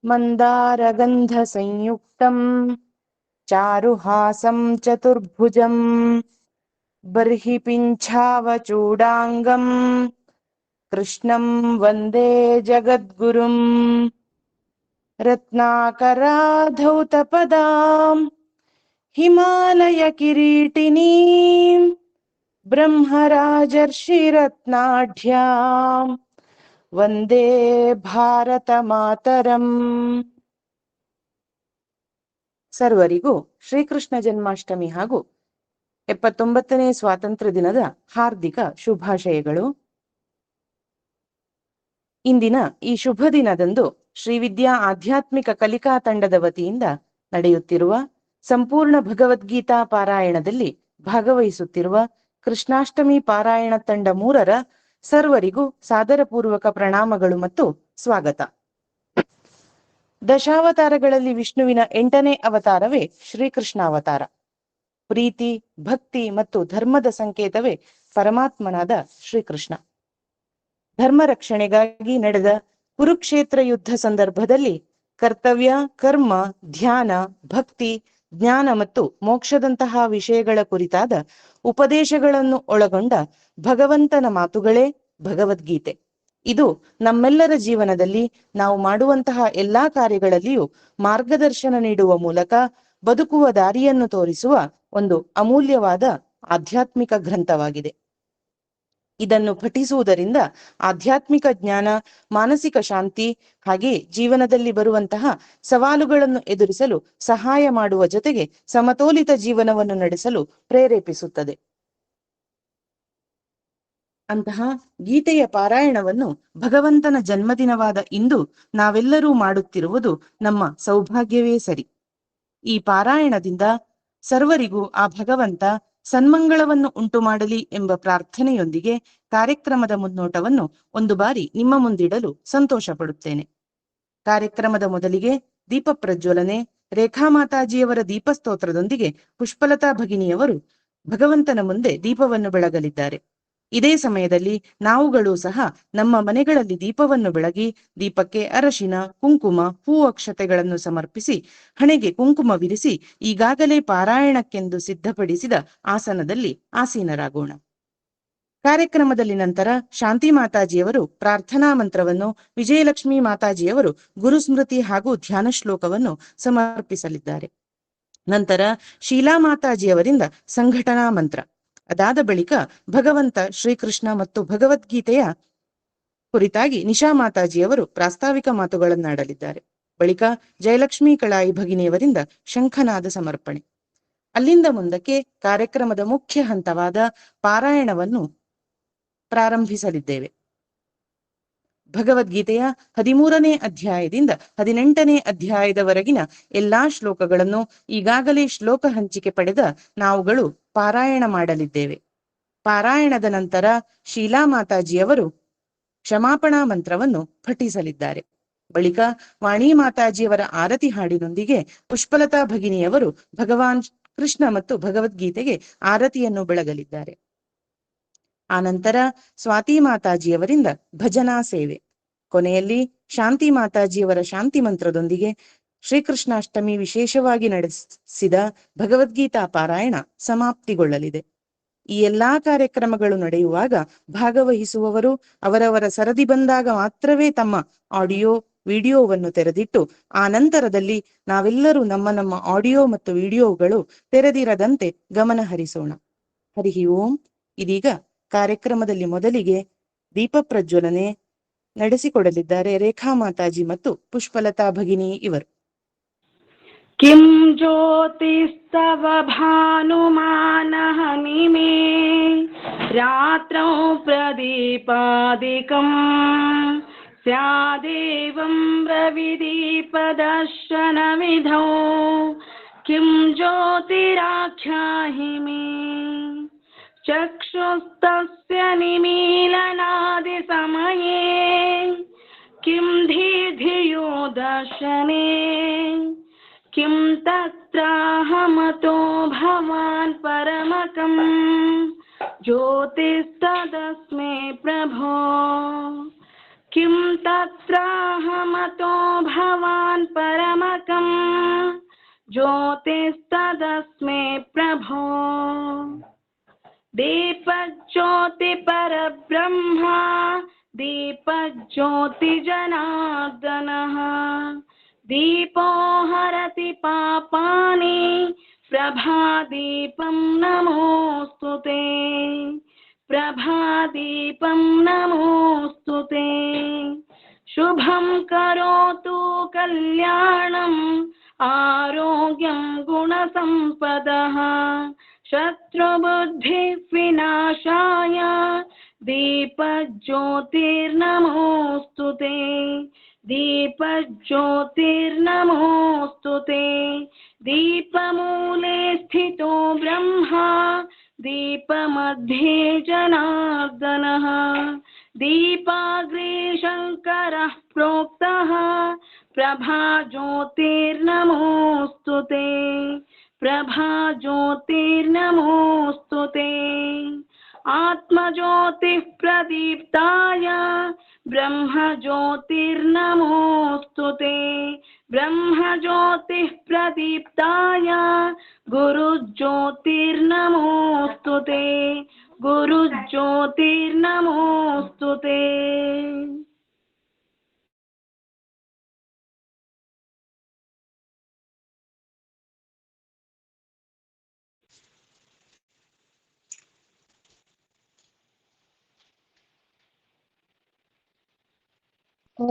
ಮಂದಾರಗಂಧಸಂಯುಕ್ತಂ ಚಾರುಹಾಸಂ ಚತುರ್ಭುಜಂ ಬರ್ಹಿ ಪಿಂಛಾವಚೂಡಾಂಗಂ ಕೃಷ್ಣಂ ವಂದೇ ಜಗದ್ಗುರುಂ ರತ್ನಾಕರಾಧೌತಪದಾಂ ಹಿಮಾಲಯ ಕಿರೀಟಿನೀಂ ಬ್ರಹ್ಮರಾಜರ್ಷಿರತ್ನಾಢ್ಯಾಂ ವಂದೇ ಭಾರತ ಮಾತರಂ. ಸರ್ವರಿಗೂ ಶ್ರೀಕೃಷ್ಣ ಜನ್ಮಾಷ್ಟಮಿ ಹಾಗೂ 79ನೇ ಸ್ವಾತಂತ್ರ್ಯ ದಿನದ ಹಾರ್ದಿಕ ಶುಭಾಶಯಗಳು. ಇಂದಿನ ಈ ಶುಭ ದಿನದಂದು ಶ್ರೀವಿದ್ಯಾ ಆಧ್ಯಾತ್ಮಿಕ ಕಲಿಕಾ ತಂಡದ ವತಿಯಿಂದ ನಡೆಯುತ್ತಿರುವ ಸಂಪೂರ್ಣ ಭಗವದ್ಗೀತಾ ಪಾರಾಯಣದಲ್ಲಿ ಭಾಗವಹಿಸುತ್ತಿರುವ ಕೃಷ್ಣಾಷ್ಟಮಿ ಪಾರಾಯಣ ತಂಡ 3ರ ಸರ್ವರಿಗೂ ಸಾದರಪೂರ್ವಕ ಪ್ರಣಾಮಗಳು ಮತ್ತು ಸ್ವಾಗತ. ದಶಾವತಾರಗಳಲ್ಲಿ ವಿಷ್ಣುವಿನ 8ನೇ ಅವತಾರವೇ ಶ್ರೀಕೃಷ್ಣಾವತಾರ. ಪ್ರೀತಿ, ಭಕ್ತಿ ಮತ್ತು ಧರ್ಮದ ಸಂಕೇತವೇ ಪರಮಾತ್ಮನಾದ ಶ್ರೀಕೃಷ್ಣ. ಧರ್ಮ ರಕ್ಷಣೆಗಾಗಿ ನಡೆದ ಕುರುಕ್ಷೇತ್ರ ಯುದ್ಧ ಸಂದರ್ಭದಲ್ಲಿ ಕರ್ತವ್ಯ, ಕರ್ಮ, ಧ್ಯಾನ, ಭಕ್ತಿ, ಜ್ಞಾನ ಮತ್ತು ಮೋಕ್ಷದಂತಹ ವಿಷಯಗಳ ಕುರಿತಾದ ಉಪದೇಶಗಳನ್ನು ಒಳಗೊಂಡ ಭಗವಂತನ ಮಾತುಗಳೇ ಭಗವದ್ಗೀತೆ. ಇದು ನಮ್ಮೆಲ್ಲರ ಜೀವನದಲ್ಲಿ ನಾವು ಮಾಡುವಂತಹ ಎಲ್ಲಾ ಕಾರ್ಯಗಳಲ್ಲಿಯೂ ಮಾರ್ಗದರ್ಶನ ನೀಡುವ ಮೂಲಕ ಬದುಕುವ ದಾರಿಯನ್ನು ತೋರಿಸುವ ಒಂದು ಅಮೂಲ್ಯವಾದ ಆಧ್ಯಾತ್ಮಿಕ ಗ್ರಂಥವಾಗಿದೆ. ಇದನ್ನು ಪಠಿಸುವುದರಿಂದ ಆಧ್ಯಾತ್ಮಿಕ ಜ್ಞಾನ, ಮಾನಸಿಕ ಶಾಂತಿ ಹಾಗೆ ಜೀವನದಲ್ಲಿ ಬರುವಂತಹ ಸವಾಲುಗಳನ್ನು ಎದುರಿಸಲು ಸಹಾಯ ಮಾಡುವ ಜೊತೆಗೆ ಸಮತೋಲಿತ ಜೀವನವನ್ನು ನಡೆಸಲು ಪ್ರೇರೇಪಿಸುತ್ತದೆ. ಅಂತಹ ಗೀತೆಯ ಪಾರಾಯಣವನ್ನು ಭಗವಂತನ ಜನ್ಮದಿನವಾದ ಇಂದು ನಾವೆಲ್ಲರೂ ಮಾಡುತ್ತಿರುವುದು ನಮ್ಮ ಸೌಭಾಗ್ಯವೇ ಸರಿ. ಈ ಪಾರಾಯಣದಿಂದ ಸರ್ವರಿಗೂ ಆ ಭಗವಂತ ಸನ್ಮಂಗಳವನ್ನು ಉಂಟು ಮಾಡಲಿ ಎಂಬ ಪ್ರಾರ್ಥನೆಯೊಂದಿಗೆ ಕಾರ್ಯಕ್ರಮದ ಮುನ್ನೋಟವನ್ನು ಒಂದು ಬಾರಿ ನಿಮ್ಮ ಮುಂದಿಡಲು ಸಂತೋಷ ಪಡುತ್ತೇನೆ. ಕಾರ್ಯಕ್ರಮದ ಮೊದಲಿಗೆ ದೀಪ ಪ್ರಜ್ವಲನೆ, ರೇಖಾ ಮಾತಾಜಿಯವರ ದೀಪಸ್ತೋತ್ರದೊಂದಿಗೆ ಪುಷ್ಪಲತಾ ಭಗಿನಿಯವರು ಭಗವಂತನ ಮುಂದೆ ದೀಪವನ್ನು ಬೆಳಗಲಿದ್ದಾರೆ. ಇದೇ ಸಮಯದಲ್ಲಿ ನಾವುಗಳು ಸಹ ನಮ್ಮ ಮನೆಗಳಲ್ಲಿ ದೀಪವನ್ನು ಬೆಳಗಿ ದೀಪಕ್ಕೆ ಅರಶಿನ, ಕುಂಕುಮ, ಹೂ ಅಕ್ಷತೆಗಳನ್ನು ಸಮರ್ಪಿಸಿ ಹಣೆಗೆ ಕುಂಕುಮ ವಿರಿಸಿ ಈಗಾಗಲೇ ಪಾರಾಯಣಕ್ಕೆಂದು ಸಿದ್ಧಪಡಿಸಿದ ಆಸನದಲ್ಲಿ ಆಸೀನರಾಗೋಣ. ಕಾರ್ಯಕ್ರಮದಲ್ಲಿ ನಂತರ ಶಾಂತಿ ಮಾತಾಜಿಯವರು ಪ್ರಾರ್ಥನಾ ಮಂತ್ರವನ್ನು, ವಿಜಯಲಕ್ಷ್ಮಿ ಮಾತಾಜಿಯವರು ಗುರುಸ್ಮೃತಿ ಹಾಗೂ ಧ್ಯಾನ ಶ್ಲೋಕವನ್ನು ಸಮರ್ಪಿಸಲಿದ್ದಾರೆ. ನಂತರ ಶೀಲಾ ಮಾತಾಜಿಯವರಿಂದ ಸಂಘಟನಾ ಮಂತ್ರ. ಅದಾದ ಬಳಿಕ ಭಗವಂತ ಶ್ರೀಕೃಷ್ಣ ಮತ್ತು ಭಗವದ್ಗೀತೆಯ ಕುರಿತಾಗಿ ನಿಶಾ ಮಾತಾಜಿಯವರು ಪ್ರಾಸ್ತಾವಿಕ ಮಾತುಗಳನ್ನಾಡಲಿದ್ದಾರೆ. ಬಳಿಕ ಜಯಲಕ್ಷ್ಮಿ ಕಳಾಯಿ ಭಗಿನಿಯವರಿಂದ ಶಂಖನಾದ ಸಮರ್ಪಣೆ. ಅಲ್ಲಿಂದ ಮುಂದಕ್ಕೆ ಕಾರ್ಯಕ್ರಮದ ಮುಖ್ಯ ಹಂತವಾದ ಪಾರಾಯಣವನ್ನು ಪ್ರಾರಂಭಿಸಲಿದ್ದೇವೆ. ಭಗವದ್ಗೀತೆಯ 13ನೇ ಅಧ್ಯಾಯದಿಂದ 18ನೇ ಅಧ್ಯಾಯದವರೆಗಿನ ಎಲ್ಲಾ ಶ್ಲೋಕಗಳನ್ನು ಈಗಾಗಲೇ ಶ್ಲೋಕ ಹಂಚಿಕೆ ಪಡೆದ ನಾವುಗಳು ಪಾರಾಯಣ ಮಾಡಲಿದ್ದೇವೆ. ಪಾರಾಯಣದ ನಂತರ ಶೀಲಾ ಮಾತಾಜಿಯವರು ಕ್ಷಮಾಪಣಾ ಮಂತ್ರವನ್ನು ಪಠಿಸಲಿದ್ದಾರೆ. ಬಳಿಕ ವಾಣಿ ಮಾತಾಜಿಯವರ ಆರತಿ ಹಾಡಿನೊಂದಿಗೆ ಪುಷ್ಪಲತಾ ಭಗಿನಿಯವರು ಭಗವಾನ್ ಕೃಷ್ಣ ಮತ್ತು ಭಗವದ್ಗೀತೆಗೆ ಆರತಿಯನ್ನು ಬೆಳಗಲಿದ್ದಾರೆ. ಆನಂತರ ಸ್ವಾತಿ ಮಾತಾಜಿಯವರಿಂದ ಭಜನಾ ಸೇವೆ. ಕೊನೆಯಲ್ಲಿ ಶಾಂತಿ ಮಾತಾಜಿಯವರ ಶಾಂತಿ ಮಂತ್ರದೊಂದಿಗೆ ಶ್ರೀಕೃಷ್ಣಾಷ್ಟಮಿ ವಿಶೇಷವಾಗಿ ನಡೆಸಿದ ಭಗವದ್ಗೀತಾ ಪಾರಾಯಣ ಸಮಾಪ್ತಿಗೊಳ್ಳಲಿದೆ. ಈ ಎಲ್ಲಾ ಕಾರ್ಯಕ್ರಮಗಳು ನಡೆಯುವಾಗ ಭಾಗವಹಿಸುವವರು ಅವರವರ ಸರದಿ ಬಂದಾಗ ಮಾತ್ರವೇ ತಮ್ಮ ಆಡಿಯೋ ವಿಡಿಯೋವನ್ನು ತೆರೆದಿಟ್ಟು ಆ ನಂತರದಲ್ಲಿ ನಾವೆಲ್ಲರೂ ನಮ್ಮ ನಮ್ಮ ಆಡಿಯೋ ಮತ್ತು ವಿಡಿಯೋಗಳು ತೆರೆದಿರದಂತೆ ಗಮನ ಹರಿಸೋಣ. ಹರಿ ಓಂ. ಇದೀಗ ಕಾರ್ಯಕ್ರಮದಲ್ಲಿ ಮೊದಲಿಗೆ ದೀಪ ಪ್ರಜ್ವಲನೆ ನಡೆಸಿಕೊಡಲಿದ್ದಾರೆ ರೇಖಾ ಮಾತಾಜಿ ಮತ್ತು ಪುಷ್ಪಲತಾ ಭಗಿನಿ ಇವರು. ಕಿಂ ಜ್ಯೋತಿಸ್ತವ ಭಾನುಮಾನಃ ನಿಮೇ ರಾತ್ರೌ ಪ್ರದೀಪಾದಿಕಂ ಸ್ಯಾದೇವಂ ರವಿದೀಪದರ್ಶನವಿಧೌ ಕಿಂ ಜ್ಯೋತಿರಾಖ್ಯಾಹಿ ಮೇ ಚಕ್ಷುಸ್ತಸ್ಯ ನಿಮೀಲನಾದಿ ಸಮಯೇ ಕಿಂ ಧಿಯೋ ದರ್ಶನೆ ಕಿಂ ತತ್ರಾಹಮತೋ ಭವಾನ್ ಪರಮಕಂ ಜ್ಯೋತಿಸ್ತದಸ್ಮೇ ಪ್ರಭೋ किं तत्राहमतो भवान् परमकम् ज्योतिस्तदस्मे प्रभो दीपज्योति परब्रह्मा दीपज्योति जनार्दनः दीपो हरति पापानि प्रभादीपं नमोऽस्तुते प्रभादीपं नमोऽस्तुते शुभं करोतु कल्याणम् आरोग्यं गुणसम्पदः शत्रुबुद्धिविनाशाय दीपज्योतिर्नमोऽस्तुते दीपज्योतिर्नमोऽस्तुते दीपमूले स्थितो ब्रह्मा दीपमध्ये जनार्दनः दीपाग्रे शङ्करः प्रोक्तः प्रभाज्योतिर्नमोऽस्तुते प्रभाज्योतिर्नमोऽस्तुते आत्मज्योतिः प्रदीप्ताय ब्रह्मज्योतिर्नमोऽस्तुते ब्रह्मज्योतिः प्रदीप्ताय गुरुज्योतिर्नमोऽस्तुते गुरुज्योतिर्नमोऽस्तुते ॐ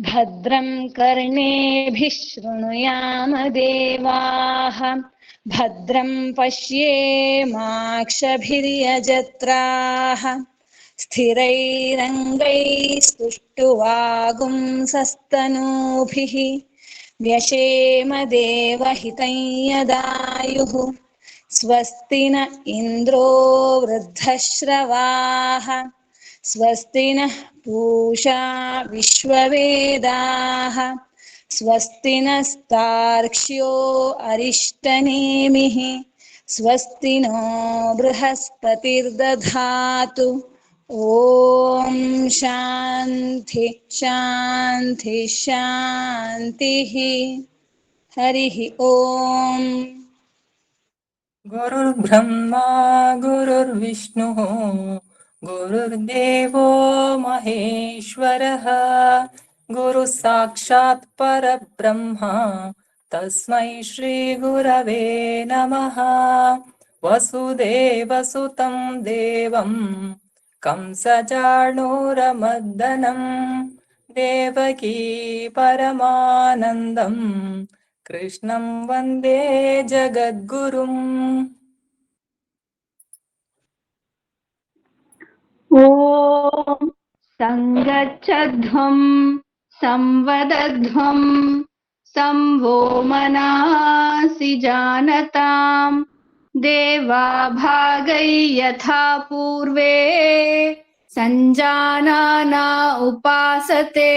भद्रं कर्णेभिः शृणुयाम देवाः भद्रं पश्येमाक्षभिर्यजत्राः स्थिरैरङ्गैस्तुष्टुवागुंसस्तनूभिः व्यशेम देवहितं यदायुः स्वस्ति न इन्द्रो वृद्धश्रवाः स्वस्ति नः पूषा विश्ववेदाः स्वस्ति नस्तार्क्ष्यो अरिष्टनेमिः स्वस्ति नो बृहस्पतिर्दधातु ॐ शान्ति शान्ति शान्तिः हरिः ॐ गुरुर्ब्रह्मा गुरुर्विष्णुः गुरुर्देवो महेश्वरः गुरुः साक्षात् परब्रह्म तस्मै श्रीगुरवे नमः वसुदेवसुतं देवं कंसचाणूरमर्दनं देवकी परमानन्दं कृष्णं वन्दे जगद्गुरुम् ॐ सङ्गच्छध्वं संवदध्वं संवो मनासि जानतां देवा भागै यथा पूर्वे सञ्जानाना उपासते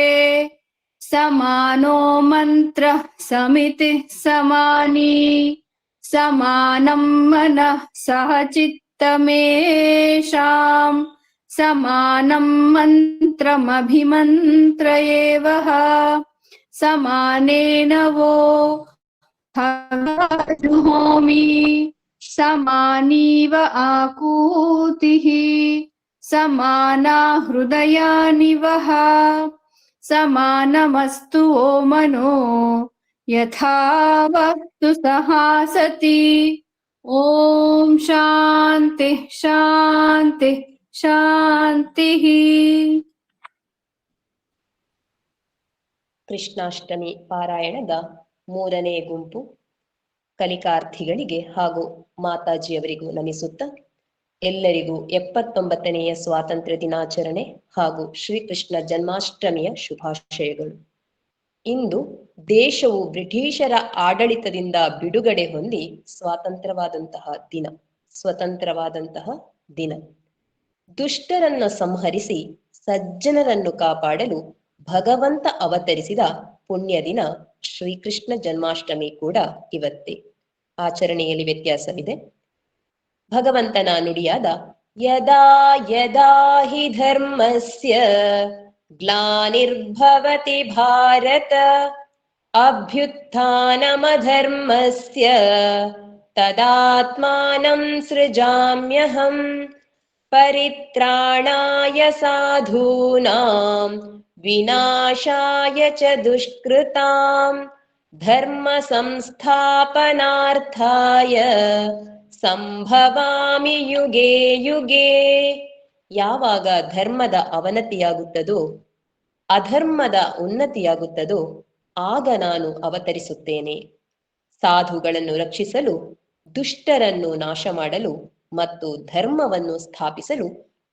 समानो मन्त्रः समितिः समानी समानं मनः सह चित्तमेषां समानं मन्त्रमभिमन्त्रयेवः समानेन वो जुहोमि समानीव आकूतिः समाना हृदयानि वः समानमस्तु वो मनो यथा वस्तु सहासति ॐ ಶಾಂತಿ ಶಾಂತಿ ಶಾಂತಿಃ. ಕೃಷ್ಣಾಷ್ಟಮಿ ಪಾರಾಯಣದ 3ನೇ ಗುಂಪು ಕಲಿಕಾರ್ಥಿಗಳಿಗೆ ಹಾಗೂ ಮಾತಾಜಿಯವರಿಗೂ ನಮಿಸುತ್ತಾ ಎಲ್ಲರಿಗೂ 79ನೆಯ ಸ್ವಾತಂತ್ರ್ಯ ದಿನಾಚರಣೆ ಹಾಗೂ ಶ್ರೀಕೃಷ್ಣ ಜನ್ಮಾಷ್ಟಮಿಯ ಶುಭಾಶಯಗಳು. ಇಂದು ದೇಶವು ಬ್ರಿಟಿಷರ ಆಡಳಿತದಿಂದ ಬಿಡುಗಡೆ ಹೊಂದಿ ಸ್ವತಂತ್ರವಾದಂತಹ ದಿನ. ದುಷ್ಟರನ್ನು ಸಂಹರಿಸಿ ಸಜ್ಜನರನ್ನು ಕಾಪಾಡಲು ಭಗವಂತ ಅವತರಿಸಿದ ಪುಣ್ಯ ದಿನ ಶ್ರೀಕೃಷ್ಣ ಜನ್ಮಾಷ್ಟಮಿ ಕೂಡ ಇವತ್ತೇ. ಆಚರಣೆಯಲ್ಲಿ ವ್ಯತ್ಯಾಸವಿದೆ. ಭಗವಂತನ ನುಡಿಯಾದ ಯದಾ ಯದಾ ಹಿ ಧರ್ಮಸ್ಯ ಗ್ಲಾನಿರ್ಭವತಿ ಭಾರತ ಅಭ್ಯುತ್ಥಾನಮಧರ್ಮಸ್ಯ ತದಾತ್ಮಾನಂ ಸೃಜಾಮ್ಯಹಂ ಪರಿತ್ರಾಣಾಯ ಸಾಧೂನಾಂ ವಿನಾಶಾಯ ಚ ದುಷ್ಕೃತಾಂ ಧರ್ಮ ಸಂಸ್ಥಾಪನಾರ್ಥಾಯ ಸಂಭವಾಮಿ ಯುಗೇ ಯುಗೇ. ಯಾವಾಗ ಧರ್ಮದ ಅವನತಿಯಾಗುತ್ತದೋ ಅಧರ್ಮದ ಉನ್ನತಿಯಾಗುತ್ತದೋ ಆಗ ನಾನು ಅವತರಿಸುತ್ತೇನೆ. ಸಾಧುಗಳನ್ನು ರಕ್ಷಿಸಲು, ದುಷ್ಟರನ್ನು ನಾಶ ಮಾಡಲು ಮತ್ತು ಧರ್ಮವನ್ನು ಸ್ಥಾಪಿಸಲು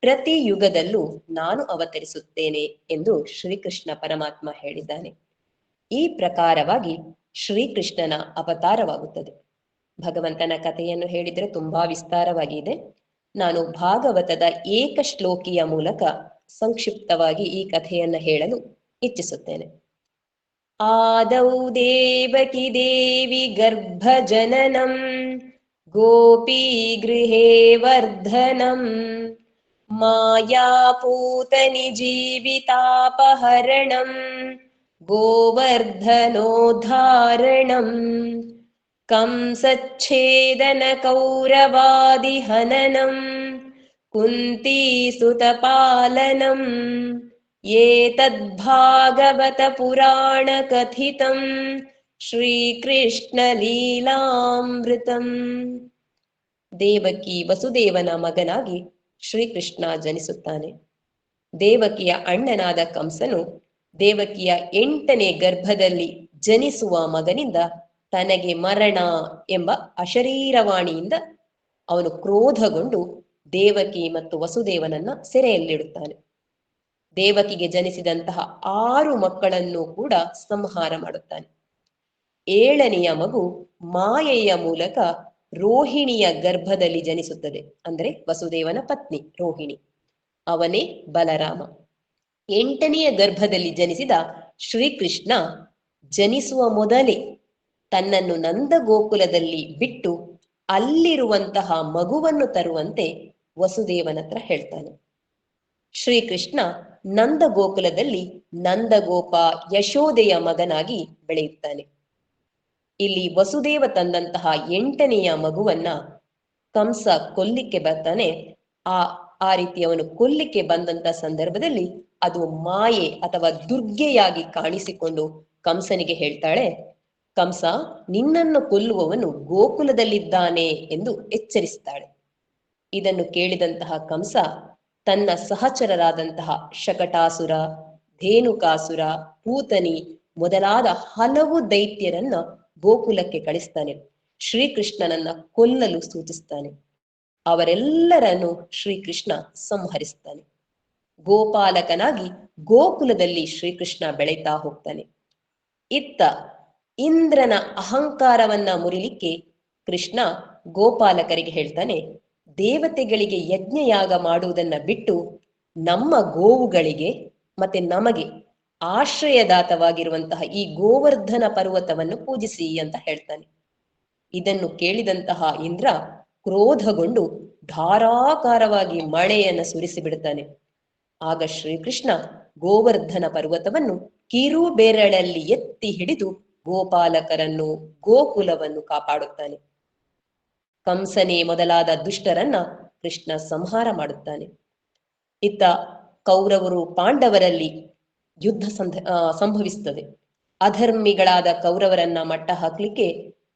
ಪ್ರತಿ ಯುಗದಲ್ಲೂ ನಾನು ಅವತರಿಸುತ್ತೇನೆ ಎಂದು ಶ್ರೀಕೃಷ್ಣ ಪರಮಾತ್ಮ ಹೇಳಿದ್ದಾನೆ. ಈ ಪ್ರಕಾರವಾಗಿ ಶ್ರೀಕೃಷ್ಣನ ಅವತಾರವಾಗುತ್ತದೆ. ಭಗವಂತನ ಕಥೆಯನ್ನು ಹೇಳಿದರೆ ತುಂಬಾ ವಿಸ್ತಾರವಾಗಿದೆ. ನಾನು ಭಾಗವತದ ಏಕಶ್ಲೋಕಿಯ ಮೂಲಕ ಸಂಕ್ಷಿಪ್ತವಾಗಿ ಈ ಕಥೆಯನ್ನು ಹೇಳಲು ಇಚ್ಛಿಸುತ್ತೇನೆ. ಆದೌ ದೇವಕಿ ದೇವಿ ಗರ್ಭಜನನಂ ಗೋಪೀ ಗೃಹೇ ವರ್ಧನಂ ಮಾಯಾಪೂತನಿ ಜೀವಿತಾಪಹರಣಂ ಗೋವರ್ಧನೋದ್ಧಾರಣಂ ಕಂಸಚ್ಛೇದನ ಕೌರವಾದಿಹನನಂ ಕುಂತೀಸುತಪಾಲನಂ ಏತದ್ಭಾಗವತ ಪುರಾಣ ಕಥಿತಂ ಶ್ರೀಕೃಷ್ಣ ಲೀಲಾಮೃತಂ. ದೇವಕಿ ವಸುದೇವನ ಮಗನಾಗಿ ಶ್ರೀಕೃಷ್ಣ ಜನಿಸುತ್ತಾನೆ. ದೇವಕಿಯ ಅಣ್ಣನಾದ ಕಂಸನು ದೇವಕಿಯ 8ನೇ ಗರ್ಭದಲ್ಲಿ ಜನಿಸುವ ಮಗನಿಂದ ತನಗೆ ಮರಣ ಎಂಬ ಅಶರೀರವಾಣಿಯಿಂದ ಅವನು ಕ್ರೋಧಗೊಂಡು ದೇವಕಿ ಮತ್ತು ವಸುದೇವನನ್ನ ಸೆರೆಯಲ್ಲಿಡುತ್ತಾನೆ. ದೇವಕಿಗೆ ಜನಿಸಿದಂತಹ 6 ಮಕ್ಕಳನ್ನು ಕೂಡ ಸಂಹಾರ ಮಾಡುತ್ತಾನೆ. 7ನೆಯ ಮಗು ಮಾಯೆಯ ಮೂಲಕ ರೋಹಿಣಿಯ ಗರ್ಭದಲ್ಲಿ ಜನಿಸುತ್ತದೆ. ಅಂದ್ರೆ ವಸುದೇವನ ಪತ್ನಿ ರೋಹಿಣಿ, ಅವನೇ ಬಲರಾಮ. 8ನೆಯ ಗರ್ಭದಲ್ಲಿ ಜನಿಸಿದ ಶ್ರೀಕೃಷ್ಣ ಜನಿಸುವ ಮೊದಲೇ ತನ್ನನ್ನು ನಂದ ಗೋಕುಲದಲ್ಲಿ ಬಿಟ್ಟು ಅಲ್ಲಿರುವಂತಹ ಮಗುವನ್ನು ತರುವಂತೆ ವಸುದೇವನ ಹತ್ರ ಹೇಳ್ತಾನೆ. ಶ್ರೀಕೃಷ್ಣ ನಂದ ಗೋಕುಲದಲ್ಲಿ ನಂದಗೋಪ ಯಶೋದೆಯ ಮಗನಾಗಿ ಬೆಳೆಯುತ್ತಾನೆ. ಇಲ್ಲಿ ವಸುದೇವ ತಂದಂತಹ 8ನೆಯ ಮಗುವನ್ನ ಕಂಸ ಕೊಲ್ಲಿಕ್ಕೆ ಬರ್ತಾನೆ. ಆ ರೀತಿ ಅವನು ಕೊಲ್ಲಿಕ್ಕೆ ಬಂದಂತ ಸಂದರ್ಭದಲ್ಲಿ ಅದು ಮಾಯೆ ಅಥವಾ ದುರ್ಗೆಯಾಗಿ ಕಾಣಿಸಿಕೊಂಡು ಕಂಸನಿಗೆ ಹೇಳ್ತಾಳೆ, ಕಂಸ, ನಿನ್ನನ್ನು ಕೊಲ್ಲುವವನು ಗೋಕುಲದಲ್ಲಿದ್ದಾನೆ ಎಂದು ಎಚ್ಚರಿಸ್ತಾಳೆ. ಇದನ್ನು ಕೇಳಿದಂತಹ ಕಂಸ ತನ್ನ ಸಹಚರರಾದಂತಹ ಶಕಟಾಸುರ, ಧೇನುಕಾಸುರ, ಪೂತನಿ ಮೊದಲಾದ ಹಲವು ದೈತ್ಯರನ್ನ ಗೋಕುಲಕ್ಕೆ ಕಳಿಸ್ತಾನೆ. ಶ್ರೀಕೃಷ್ಣನನ್ನ ಕೊಲ್ಲಲು ಸೂಚಿಸ್ತಾನೆ. ಅವರೆಲ್ಲರನ್ನು ಶ್ರೀಕೃಷ್ಣ ಸಂಹರಿಸ್ತಾನೆ. ಗೋಪಾಲಕನಾಗಿ ಗೋಕುಲದಲ್ಲಿ ಶ್ರೀಕೃಷ್ಣ ಬೆಳೀತಾ ಹೋಗ್ತಾನೆ. ಇತ್ತ ಇಂದ್ರನ ಅಹಂಕಾರವನ್ನ ಮುರಿಲಿಕ್ಕೆ ಕೃಷ್ಣ ಗೋಪಾಲಕರಿಗೆ ಹೇಳ್ತಾನೆ, ದೇವತೆಗಳಿಗೆ ಯಜ್ಞಯಾಗ ಮಾಡುವುದನ್ನ ಬಿಟ್ಟು ನಮ್ಮ ಗೋವುಗಳಿಗೆ ಮತ್ತೆ ನಮಗೆ ಆಶ್ರಯದಾತವಾಗಿರುವಂತಹ ಈ ಗೋವರ್ಧನ ಪರ್ವತವನ್ನು ಪೂಜಿಸಿ ಅಂತ ಹೇಳ್ತಾನೆ. ಇದನ್ನು ಕೇಳಿದಂತಹ ಇಂದ್ರ ಕ್ರೋಧಗೊಂಡು ಧಾರಾಕಾರವಾಗಿ ಮಳೆಯನ್ನು ಸುರಿಸಿ ಬಿಡುತ್ತಾನೆ. ಆಗ ಶ್ರೀಕೃಷ್ಣ ಗೋವರ್ಧನ ಪರ್ವತವನ್ನು ಕಿರು ಬೆರಳಲ್ಲಿ ಎತ್ತಿ ಹಿಡಿದು ಗೋಪಾಲಕರನ್ನು, ಗೋಕುಲವನ್ನು ಕಾಪಾಡುತ್ತಾನೆ. ಕಂಸನೇ ಮೊದಲಾದ ದುಷ್ಟರನ್ನ ಕೃಷ್ಣ ಸಂಹಾರ ಮಾಡುತ್ತಾನೆ. ಇತ್ತ ಕೌರವರು ಪಾಂಡವರಲ್ಲಿ ಯುದ್ಧ ಸಂಭವಿಸುತ್ತದೆ. ಅಧರ್ಮಿಗಳಾದ ಕೌರವರನ್ನ ಮಟ್ಟ ಹಾಕ್ಲಿಕ್ಕೆ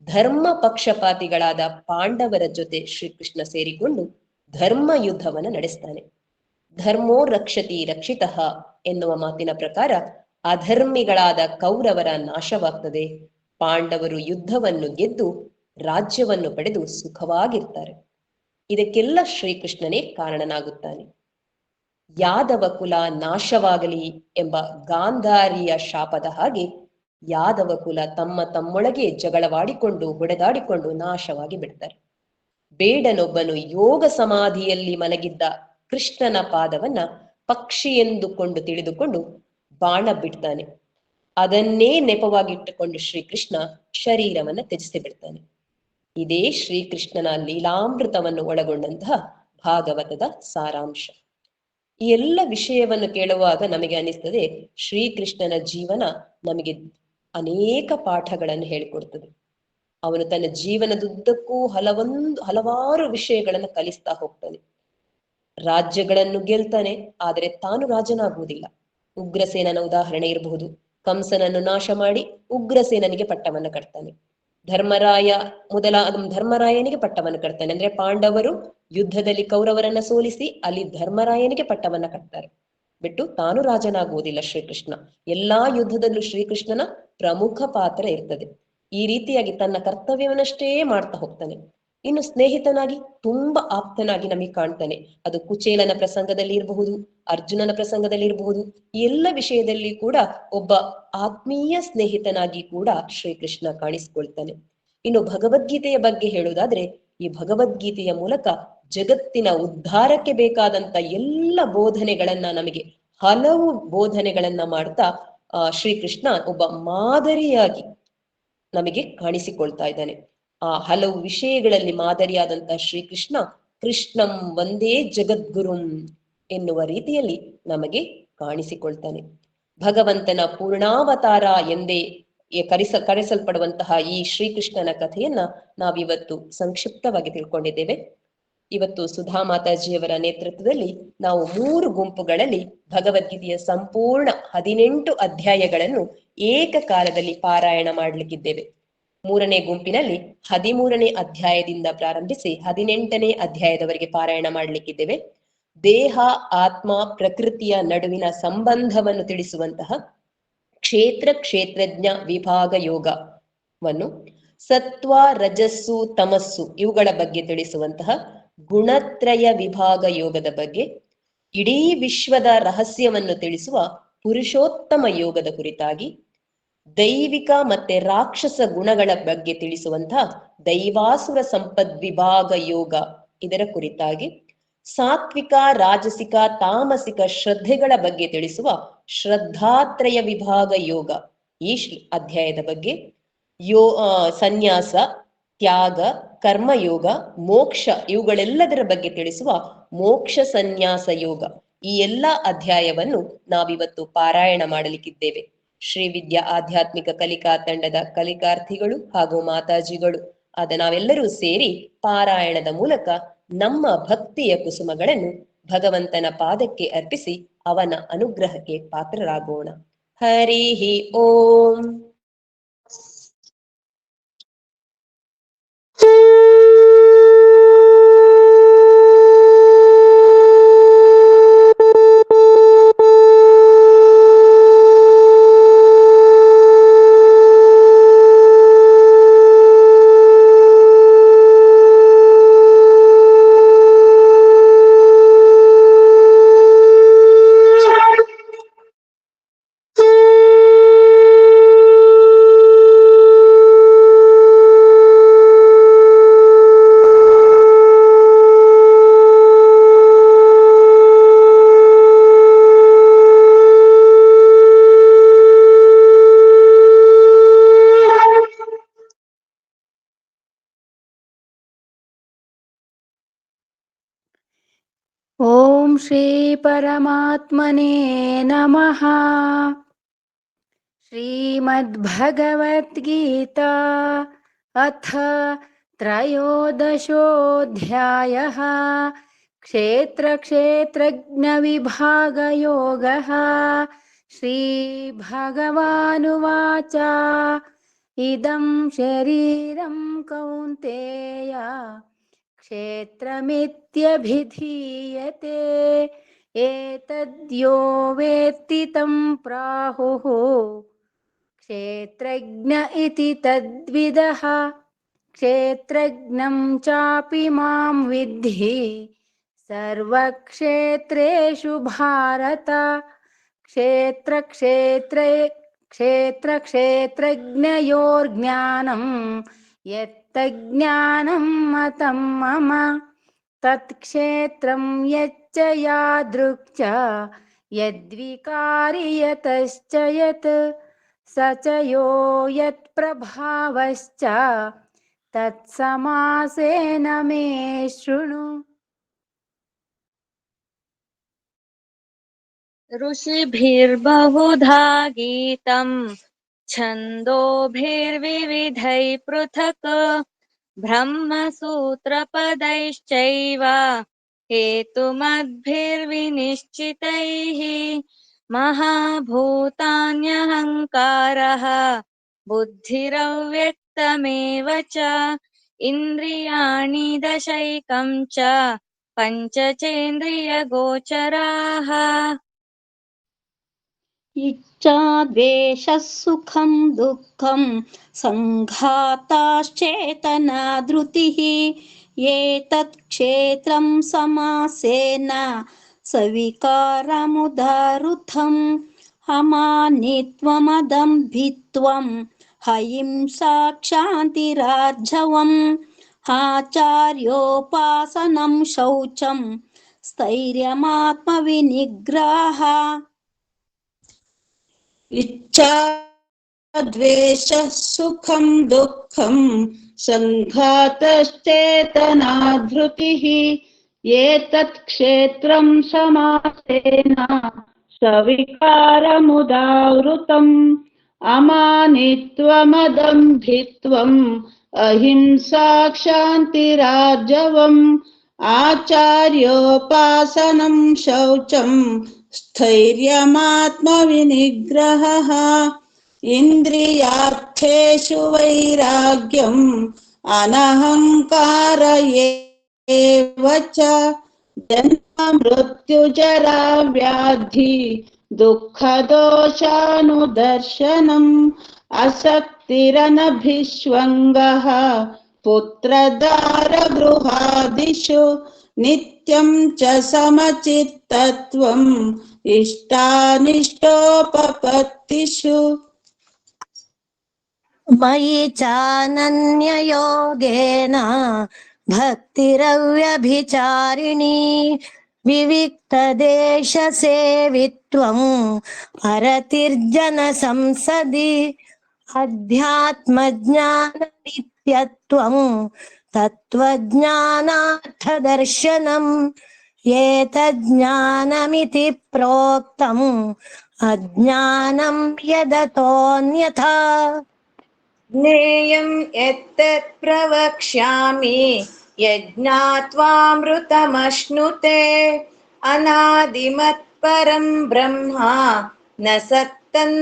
ಧರ್ಮ ಪಕ್ಷಪಾತಿಗಳಾದ ಪಾಂಡವರ ಜೊತೆ ಶ್ರೀಕೃಷ್ಣ ಸೇರಿಕೊಂಡು ಧರ್ಮ ಯುದ್ಧವನ್ನು ನಡೆಸ್ತಾನೆ. ಧರ್ಮೋ ರಕ್ಷತಿ ರಕ್ಷಿತಃ ಎನ್ನುವ ಮಾತಿನ ಪ್ರಕಾರ ಅಧರ್ಮಿಗಳಾದ ಕೌರವರ ನಾಶವಾಗ್ತದೆ. ಪಾಂಡವರು ಯುದ್ಧವನ್ನು ಗೆದ್ದು ರಾಜ್ಯವನ್ನು ಪಡೆದು ಸುಖವಾಗಿರ್ತಾರೆ. ಇದಕ್ಕೆಲ್ಲ ಶ್ರೀಕೃಷ್ಣನೇ ಕಾರಣನಾಗುತ್ತಾನೆ. ಯಾದವ ಕುಲ ನಾಶವಾಗಲಿ ಎಂಬ ಗಾಂಧಾರಿಯ ಶಾಪದ ಹಾಗೆ ಯಾದವ ಕುಲ ತಮ್ಮೊಳಗೆ ಜಗಳವಾಡಿಕೊಂಡು ಹೊಡೆದಾಡಿಕೊಂಡು ನಾಶವಾಗಿ ಬಿಡ್ತಾರೆ. ಬೇಡನೊಬ್ಬನು ಯೋಗ ಸಮಾಧಿಯಲ್ಲಿ ಮಲಗಿದ್ದ ಕೃಷ್ಣನ ಪಾದವನ್ನ ಪಕ್ಷಿ ಎಂದುಕೊಂಡು ತಿಳಿದುಕೊಂಡು ಬಾಣ ಬಿಡ್ತಾನೆ. ಅದನ್ನೇ ನೆಪವಾಗಿಟ್ಟುಕೊಂಡು ಶ್ರೀಕೃಷ್ಣ ಶರೀರವನ್ನ ತ್ಯಜಿಸಿ ಬಿಡ್ತಾನೆ. ಇದೇ ಶ್ರೀಕೃಷ್ಣನ ಲೀಲಾಮೃತವನ್ನು ಒಳಗೊಂಡಂತಹ ಭಾಗವತದ ಸಾರಾಂಶ. ಈ ಎಲ್ಲ ವಿಷಯವನ್ನು ಕೇಳುವಾಗ ನಮಗೆ ಅನಿಸ್ತದೆ ಶ್ರೀಕೃಷ್ಣನ ಜೀವನ ನಮಗೆ ಅನೇಕ ಪಾಠಗಳನ್ನು ಹೇಳಿಕೊಡ್ತದೆ. ಅವನು ತನ್ನ ಜೀವನದುದ್ದಕ್ಕೂ ಹಲವಾರು ವಿಷಯಗಳನ್ನು ಕಲಿಸ್ತಾ ಹೋಗ್ತಾನೆ. ರಾಜ್ಯಗಳನ್ನು ಗೆಲ್ತಾನೆ, ಆದರೆ ತಾನು ರಾಜನಾಗುವುದಿಲ್ಲ. ಉಗ್ರಸೇನನ ಉದಾಹರಣೆ ಇರಬಹುದು. ಕಂಸನನ್ನು ನಾಶ ಮಾಡಿ ಉಗ್ರಸೇನನಿಗೆ ಪಟ್ಟವನ್ನು ಕಟ್ತಾನೆ. ಧರ್ಮರಾಯನಿಗೆ ಪಟ್ಟವನ್ನು ಕಟ್ತಾನೆ. ಅಂದ್ರೆ ಪಾಂಡವರು ಯುದ್ಧದಲ್ಲಿ ಕೌರವರನ್ನ ಸೋಲಿಸಿ ಅಲ್ಲಿ ಧರ್ಮರಾಯನಿಗೆ ಪಟ್ಟವನ್ನ ಕಟ್ತಾರೆ. ಬಿಟ್ಟು ತಾನು ರಾಜನಾಗುವುದಿಲ್ಲ ಶ್ರೀಕೃಷ್ಣ. ಎಲ್ಲಾ ಯುದ್ಧದಲ್ಲೂ ಶ್ರೀಕೃಷ್ಣನ ಪ್ರಮುಖ ಪಾತ್ರ ಇರ್ತದೆ. ಈ ರೀತಿಯಾಗಿ ತನ್ನ ಕರ್ತವ್ಯವನ್ನಷ್ಟೇ ಮಾಡ್ತಾ ಹೋಗ್ತಾನೆ. ಇನ್ನು ಸ್ನೇಹಿತನಾಗಿ ತುಂಬಾ ಆಪ್ತನಾಗಿ ನಮಗೆ ಕಾಣ್ತಾನೆ. ಅದು ಕುಚೇಲನ ಪ್ರಸಂಗದಲ್ಲಿ ಇರಬಹುದು, ಅರ್ಜುನನ ಪ್ರಸಂಗದಲ್ಲಿ ಇರಬಹುದು. ಈ ಎಲ್ಲ ವಿಷಯದಲ್ಲಿ ಕೂಡ ಒಬ್ಬ ಆತ್ಮೀಯ ಸ್ನೇಹಿತನಾಗಿ ಕೂಡ ಶ್ರೀಕೃಷ್ಣ ಕಾಣಿಸಿಕೊಳ್ತಾನೆ. ಇನ್ನು ಭಗವದ್ಗೀತೆಯ ಬಗ್ಗೆ ಹೇಳುವುದಾದ್ರೆ, ಈ ಭಗವದ್ಗೀತೆಯ ಮೂಲಕ ಜಗತ್ತಿನ ಉದ್ಧಾರಕ್ಕೆ ಬೇಕಾದಂತ ಎಲ್ಲ ಬೋಧನೆಗಳನ್ನ ನಮಗೆ ಹಲವು ಬೋಧನೆಗಳನ್ನ ಮಾಡ್ತಾ ಶ್ರೀಕೃಷ್ಣ ಒಬ್ಬ ಮಾದರಿಯಾಗಿ ನಮಗೆ ಕಾಣಿಸಿಕೊಳ್ತಾ ಇದ್ದಾನೆ. ಆ ಹಲವು ವಿಷಯಗಳಲ್ಲಿ ಮಾದರಿಯಾದಂತ ಶ್ರೀಕೃಷ್ಣ ಕೃಷ್ಣಂ ವಂದೇ ಜಗದ್ಗುರುಂ ಎನ್ನುವ ರೀತಿಯಲ್ಲಿ ನಮಗೆ ಕಾಣಿಸಿಕೊಳ್ತಾನೆ. ಭಗವಂತನ ಪೂರ್ಣಾವತಾರ ಎಂದೇ ಕರೆಸಲ್ಪಡುವಂತಹ ಈ ಶ್ರೀಕೃಷ್ಣನ ಕಥೆಯನ್ನ ನಾವಿವತ್ತು ಸಂಕ್ಷಿಪ್ತವಾಗಿ ತಿಳ್ಕೊಂಡಿದ್ದೇವೆ. ಇವತ್ತು ಸುಧಾ ಮಾತಾಜಿಯವರ ನೇತೃತ್ವದಲ್ಲಿ ನಾವು 3 ಗುಂಪುಗಳಲ್ಲಿ ಭಗವದ್ಗೀತೆಯ ಸಂಪೂರ್ಣ 18 ಅಧ್ಯಾಯಗಳನ್ನು ಏಕಕಾಲದಲ್ಲಿ ಪಾರಾಯಣ ಮಾಡಲಿಕ್ಕಿದ್ದೇವೆ. 3ನೇ ಗುಂಪಿನಲ್ಲಿ 13ನೇ ಅಧ್ಯಾಯದಿಂದ ಪ್ರಾರಂಭಿಸಿ 18ನೇ ಅಧ್ಯಾಯದವರೆಗೆ ಪಾರಾಯಣ ಮಾಡಲಿಕ್ಕಿದ್ದೇವೆ. ದೇಹ, ಆತ್ಮ, ಪ್ರಕೃತಿಯ ನಡುವಿನ ಸಂಬಂಧವನ್ನು ತಿಳಿಸುವಂತಹ ಕ್ಷೇತ್ರಜ್ಞ ವಿಭಾಗ ಯೋಗವನ್ನು, ಸತ್ವ, ರಜಸ್ಸು, ತಮಸ್ಸು ಇವುಗಳ ಬಗ್ಗೆ ತಿಳಿಸುವಂತಹ ಗುಣತ್ರಯ ವಿಭಾಗ ಯೋಗದ ಬಗ್ಗೆ, ಇಡೀ ವಿಶ್ವದ ರಹಸ್ಯವನ್ನು ತಿಳಿಸುವ ಪುರುಷೋತ್ತಮ ಯೋಗದ ಕುರಿತಾಗಿ, ದೈವಿಕ ಮತ್ತೆ ರಾಕ್ಷಸ ಗುಣಗಳ ಬಗ್ಗೆ ತಿಳಿಸುವಂತಹ ದೈವಾಸುರ ಸಂಪದ್ವಿಭಾಗ ಯೋಗ ಇದರ ಕುರಿತಾಗಿ, ಸಾತ್ವಿಕ, ರಾಜಸಿಕ, ತಾಮಸಿಕ ಶ್ರದ್ಧೆಗಳ ಬಗ್ಗೆ ತಿಳಿಸುವ ಶ್ರದ್ಧಾತ್ರಯ ವಿಭಾಗ ಯೋಗ ಈ ಅಧ್ಯಾಯದ ಬಗ್ಗೆ, ಸನ್ಯಾಸ, ತ್ಯಾಗ, ಕರ್ಮಯೋಗ, ಮೋಕ್ಷ ಇವುಗಳೆಲ್ಲದರ ಬಗ್ಗೆ ತಿಳಿಸುವ ಮೋಕ್ಷ ಸನ್ಯಾಸ ಯೋಗ ಈ ಎಲ್ಲ ಅಧ್ಯಾಯವನ್ನು ನಾವಿವತ್ತು ಪಾರಾಯಣ ಮಾಡಲಿಕ್ಕಿದ್ದೇವೆ. ಶ್ರೀವಿದ್ಯಾ ಆಧ್ಯಾತ್ಮಿಕ ಕಲಿಕಾ ತಂಡದ ಕಲಿಕಾರ್ಥಿಗಳು ಹಾಗೂ ಮಾತಾಜಿಗಳು ಆದ ನಾವೆಲ್ಲರೂ ಸೇರಿ ಪಾರಾಯಣದ ಮೂಲಕ ನಮ್ಮ ಭಕ್ತಿಯ ಕುಸುಮಗಳನ್ನು ಭಗವಂತನ ಪಾದಕ್ಕೆ ಅರ್ಪಿಸಿ ಅವನ ಅನುಗ್ರಹಕ್ಕೆ ಪಾತ್ರರಾಗೋಣ. ಹರಿ ಓಂ. ಓಂ ಶ್ರೀ ಪರಮಾತ್ಮನೇ ನಮಃ. ಶ್ರೀಮದ್ಭಗವದ್ಗೀತಾ ಅಥ ತ್ರಯೋದಶೋऽಧ್ಯಾಯಃ ಕ್ಷೇತ್ರಜ್ಞವಿಭಾಗಯೋಗಃ. ಶ್ರೀಭಗವಾನುವಾಚ ಇದಂ ಶರೀರಂ ಕೌಂತೆಯ ಕ್ಷೇತ್ರಮಿತ್ಯಭಿಧೀಯತೆ ಏತದ್ಯೋ ವೇತ್ತಿ तं ಪ್ರಾಹುಃ ಕ್ಷೇತ್ರಜ್ಞ ಇತಿ ತದ್ವಿದಃ. ಕ್ಷೇತ್ರಜ್ಞಂ ಚಾಪಿ ಮಾಂ ವಿದ್ಧಿ ಸರ್ವಕ್ಷೇತ್ರೇಷು ಭಾರತ. ಕ್ಷೇತ್ರಜ್ಞಯೋರ್ಜ್ಞಾನಂ ಯತ್ತಜ್ಞಾನಂ ಮತಂ ಮಮ ತತ್ಕ್ಷೇತ್ರಂ ಯಚ್ಚ ಯಾದೃಕ್ಚ ಯದ್ವಿಕಾರಿ ಯತಶ್ಚ ಯತ್ ಸ ಚ ಯೋ ಯತ್ಪ್ರಭಾವಶ್ಚ ತತ್ಸಮಾಸೇನ ಮೇ ಶೃಣು. ऋषिभिर्बहुधा गीतम् छन्दोभिर्विविधैः पृथक् ब्रह्मसूत्रपदैश्चैव हेतुमद्भिर्विनिश्चितैः महाभूतान्यहङ्कारः बुद्धिरव्यक्तमेव च इन्द्रियाणि दशैकं च पञ्चचेन्द्रियगोचराः इच्छा द्वेषः सुखं दुःखं सङ्घाताश्चेतना धृतिः एतत् क्षेत्रं समासेन सविकारमुदाहृतम् अमानित्वमदम्भित्वम् अहिंसा क्षान्तिरार्जवम् आचार्योपासनं शौचं स्थैर्यमात्मविनिग्रहः इच्छा द्वेषः सुखं दुःखं सङ्घातश्चेतना धृतिः एतत् क्षेत्रं समासेन सविकारमुदाहृतम् अमानित्वमदम्भित्वम् अहिंसा क्षान्तिरार्जवम् आचार्योपासनं शौचं स्थैर्यमात्मविनिग्रहः इन्द्रियार्थेषु वैराग्यम् अनहङ्कार एव च जन्म मृत्युजरा व्याधि दुःखदोषानुदर्शनम् असक्तिरनभिष्वङ्गः पुत्रदारगृहादिषु नित्यं च समचित्तत्वम् इष्टानिष्टोपपत्तिषु मयि चानन्ययोगेन भक्तिरव्यभिचारिणी विविक्तदेशसेवित्वम् अरतिर्जनसंसदि अध्यात्मज्ञाननित्यत्वम् तत्त्वज्ञानार्थदर्शनम् एतज्ज्ञानमिति प्रोक्तम् अज्ञानं यदतोऽन्यथा ज्ञेयं यत्तत् प्रवक्ष्यामि यज्ञात्वामृतमश्नुते अनादिमत्परं ब्रह्मा न सत्तन्नासदुच्यते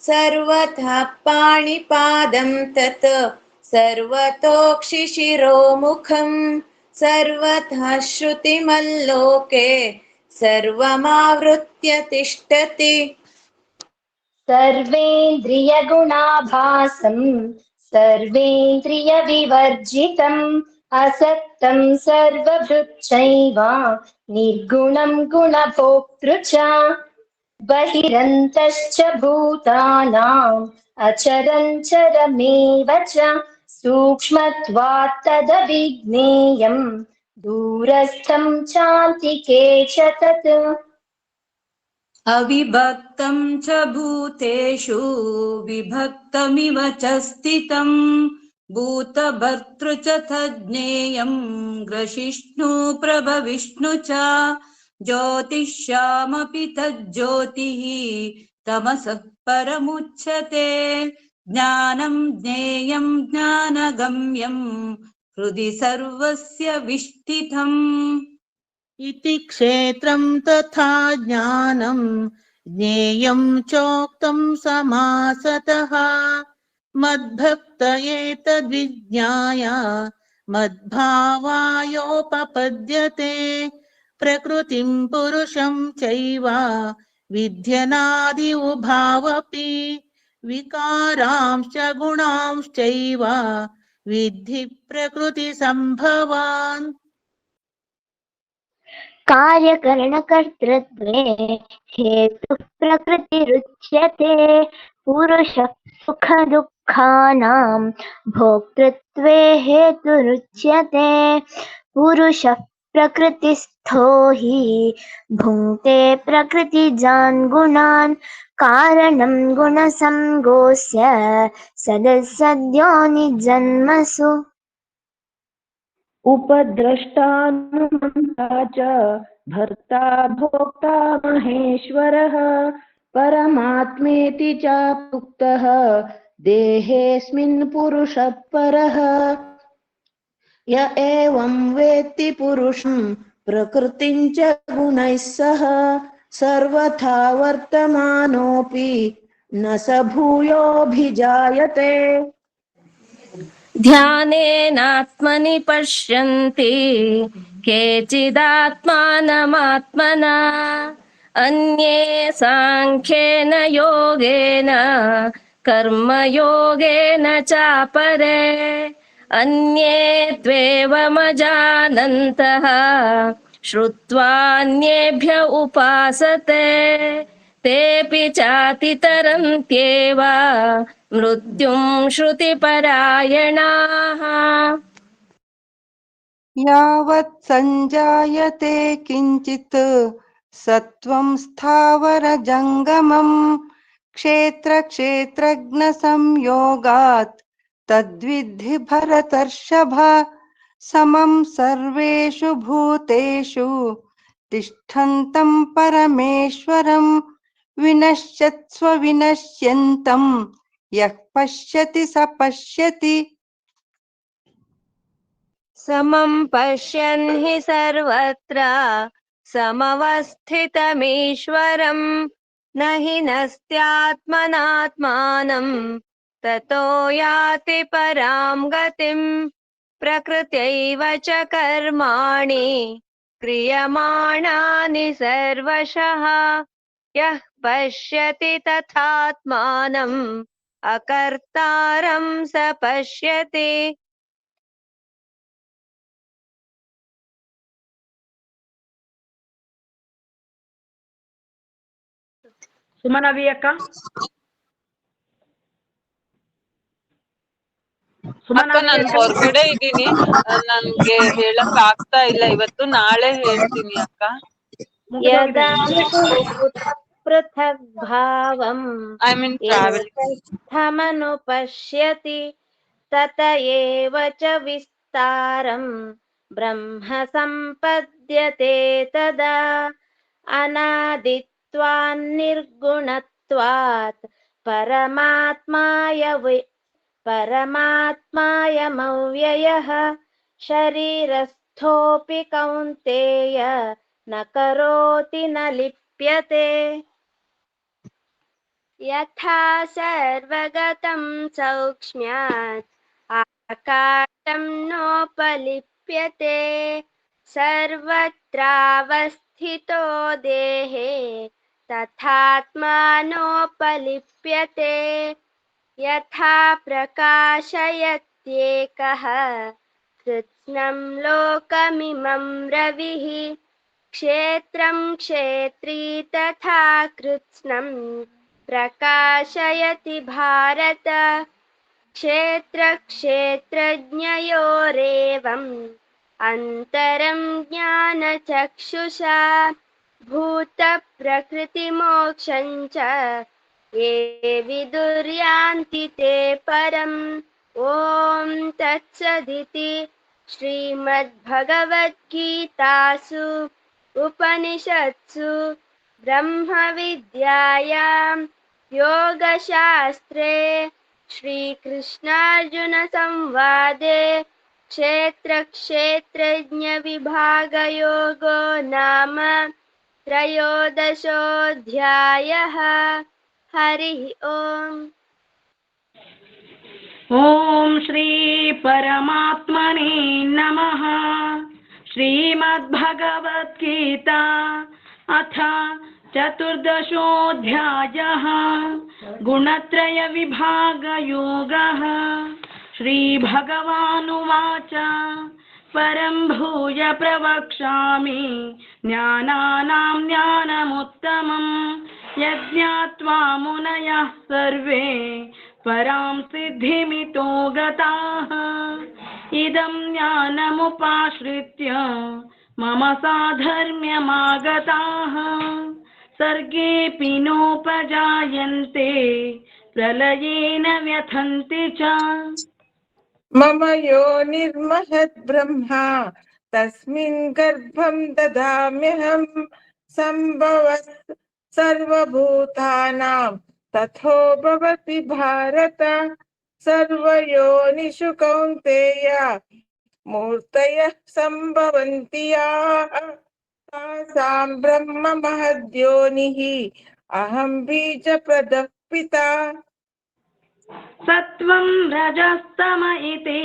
सर्वतः पाणिपादं तत् सर्वतोक्षिशिरोमुखं सर्वतः श्रुतिमल्लोके सर्वमावृत्य तिष्ठति सर्वेन्द्रियगुणाभासं सर्वेन्द्रियविवर्जितम् असक्तं सर्वभृच्चैव निर्गुणं गुणभोक्तृ च बहिरन्तश्च भूतानाम् अचरञ्चरमेव च सूक्ष्मत्वात् तदविज्ञेयम् दूरस्थं चान्तिके च तत् अविभक्तं च भूतेषु विभक्तमिव च स्थितं भूतभर्तृ च तज्ज्ञेयं ग्रसिष्णु प्रभविष्णु च ज्योतिष्यामपि तज्ज्योतिः तमसः परमुच्यते ज्ञानं ज्ञेयं ज्ञानगम्यं हृदि सर्वस्य विष्ठितम् इति क्षेत्रं तथा ज्ञानं ज्ञेयं चोक्तं समासतः मद्भक्त एतद्विज्ञाय मद्भावायोपपद्यते प्रकृतिं पुरुषं चैव विध्यनादि उभावपि विकारांश्च गुणांश्चैव विद्धि प्रकृतिसम्भवान् कार्यकरणकर्तृत्वे हेतुः प्रकृतिरुच्यते पुरुषः सुखदुःखानां भोक्तृत्वे हेतुरुच्यते पुरुषः प्रकृतिस्थो हि भुङ्क्ते प्रकृतिजान् गुणान् कारणं गुणसङ्गोऽस्य सदसद्यो निजन्मसु उपद्रष्टानुमन्ता च भर्ता भोक्ता महेश्वरः परमात्मेति चाप्युक्तः देहेऽस्मिन् पुरुषः परः य एवं वेत्ति पुरुषं प्रकृतिं च गुणैः सह सर्वथा वर्तमानोऽपि न स भूयोऽभिजायते ध्यानेनात्मनि पश्यन्ति केचिदात्मानमात्मना अन्ये साङ्ख्येन योगेन कर्मयोगेन चापरे अन्ये त्वेवमजानन्तः श्रुत्वान्येभ्य उपासते तेऽपि चातितरन्त्येव मृत्युं श्रुतिपरायणाः यावत् सञ्जायते किञ्चित् सत्त्वं स्थावरजङ्गमम् क्षेत्रक्षेत्रज्ञसंयोगात् तद्विद्धि भरतर्षभ समं सर्वेषु भूतेषु तिष्ठन्तं परमेश्वरं विनश्यत्स्व विनश्यन्तं यः पश्यति स पश्यति समं पश्यन् हि सर्वत्र समवस्थितमीश्वरं न हि नस्त्यात्मनात्मानं ततो याति परां गतिं प्रकृत्यैव च कर्माणि क्रियमाणानि सर्वशः यः पश्यति तथात्मानम् अकर्तारं स पश्यति ಸುಮನವಿ ಅಕ್ಕ ನಾನು ಹೊರಗಡೆ ಇದ್ದೀನಿ, ನನ್ಗೆ ಹೇಳಕ್ ಆಗ್ತಾ ಇಲ್ಲ ಇವತ್ತು, ನಾಳೆ ಹೇಳ್ತೀನಿ ಅಕ್ಕ. ಯದಾ ಪೃಥಗ್ ಭಾವಂ ಐ ಮೀನ್ ಟ್ರಾವೆಲಿಂಗ್ ಸ್ಥಮನುಪಶ್ಯತಿ ತತ ಏವ ಚ ವಿಸ್ತಾರಂ ಬ್ರಹ್ಮ ಸಂಪದ್ಯತೆ ತದಾ ಅನಾದಿತ್ವಾನ್ನಿರ್ಗುಣತ್ವಾತ್ ಪರಮಾತ್ಮಾಯಮವ್ಯಯಃ ಶರೀರಸ್ಥೋಪಿ ಕೌಂತೆಯ ನ ಕರೋತಿ ನ ಲಿಪ್ಯತೆ ಯಥಾ ಸರ್ವಗತಂ ಸೌಕ್ಷ್ಮ್ಯಾತ್ ಆಕಾಶಂ ನೋಪಲಿಪ್ಯತೆ ಸರ್ವತ್ರಾವಸ್ಥಿತೋ ದೇಹೇ ತಥಾತ್ಮಾನೋಪಲಿಪ್ಯತೆ ಯಥಾ ಪ್ರಕಾಶಯತ್ಯೇಕಃ ಕೃತ್ಸ್ನಂ ಲೋಕಮಿಮಂ ರವಿಃ ಕ್ಷೇತ್ರಂ ಕ್ಷೇತ್ರೀ ತಥಾ ಕೃತ್ಸ್ನಂ ಪ್ರಕಾಶಯತಿ ಭಾರತ ಕ್ಷೇತ್ರ ಕ್ಷೇತ್ರಜ್ಞಯೋರೇವಂ ಅಂತರಂ ಜ್ಞಾನಚಕ್ಷುಷಾ ಭೂತ ಪ್ರಕೃತಿ ಮೋಕ್ಷಂ ಚ ಯೇ ವಿದುರ್ಯಾಂತಿ ತೇ ಪರಂ. ಓಂ ತತ್ಸದಿತಿ ಶ್ರೀಮದ್ಭಗವದ್ಗೀತಾಸು ಉಪನಿಷತ್ಸು ಬ್ರಹ್ಮವಿದ್ಯಾಯಾಂ ಯೋಗಶಾಸ್ತ್ರೇ ಶ್ರೀಕೃಷ್ಣಾರ್ಜುನ ಸಂವಾದೆ ಕ್ಷೇತ್ರ ಕ್ಷೇತ್ರಜ್ಞ ವಿಭಾಗಯೋಗೋ ನಾಮ ತ್ರಯೋದಶೋऽಧ್ಯಾಯಃ. ಹರಿ ಓಂ. ಓಂ ಶ್ರೀ ಪರಮಾತ್ಮನೇ ನಮಃ. ಶ್ರೀಮದ್ಭಗವದ್ಗೀತಾ ಅಥ ಚತುರ್ದಶೋऽಧ್ಯಾಯಃ. ಗುಣತ್ರಯ ವಿಭಾಗಯೋಗಃ. ಶ್ರೀಭಗವಾನುವಾಚ ಪರಂ ಭೂಯ ಪ್ರವಕ್ಷ್ಯಾಮಿ ಜ್ಞಾನಾನಾಂ ಜ್ಞಾನಮುತ್ತಮಂ ಯಜ್ಞಾತ್ವಾ ಮುನಯಃ ಸರ್ವೇ ಪರಾಂ ಸಿದ್ಧಿಮಿತೋ ಗತಾಃ. ಇದಂ ಜ್ಞಾನಮುಪಾಶ್ರಿತ್ಯ ಮಮ ಸಾಧರ್ಮ್ಯಮಾಗತಾಃ. ಸರ್ಗೇऽಪಿ ನೋಪಜಾಯನ್ತೆ ಪ್ರಲಯೇನ ವ್ಯಥನ್ತಿ ಚ. ಮಮ ಯೋನಿರ್ಮಹದ್ ಬ್ರಹ್ಮ तस्मिन् गर्भं ददाम्यहं सम्भवः सर्वभूतानां तथो भवति भारत सर्वयोनिषु कौन्तेय मूर्तयः सम्भवन्ति याः तासां ब्रह्म महद्योनिः अहं बीजप्रदः पिता। सत्वं रजस्तम इति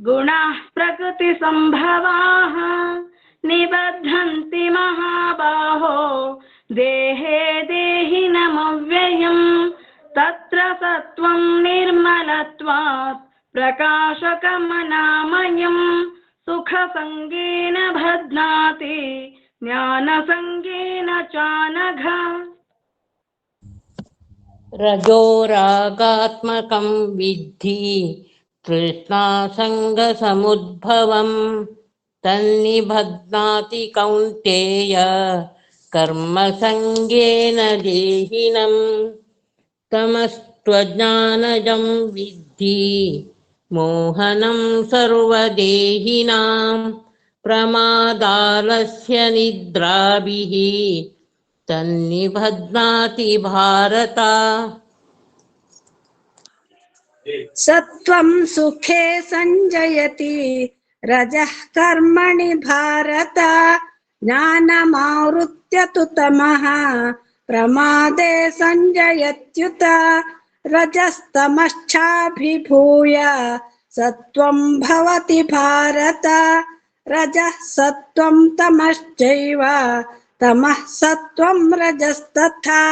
गुणाः प्रकृतिसम्भवाः निबध्नन्ति महाबाहो देहे देहिनमव्ययम् तत्र सत्वं निर्मलत्वात् प्रकाशकमनामयम् सुखसङ्गेन बध्नाति ज्ञानसङ्गेन चानघ। रजोरागात्मकं विद्धि तृष्णासङ्गसमुद्भवम् तन्निबध्नाति कौन्तेय कर्मसङ्गेन देहिनम् तमस्त्वज्ञानजं विद्धि मोहनं सर्वदेहिनां प्रमादालस्य निद्राभिः तन्निबध्नाति भारत। सत्वं सुखे संजयति रजः कर्मणि भारत ज्ञानमावृत्य तु तमः प्रमादे संजयत्युत रजस्तमश्चाभिभूय सत्वं भवति भारत रजः सत्वं तमश्चैव तमः सत्वं रजस्तथा।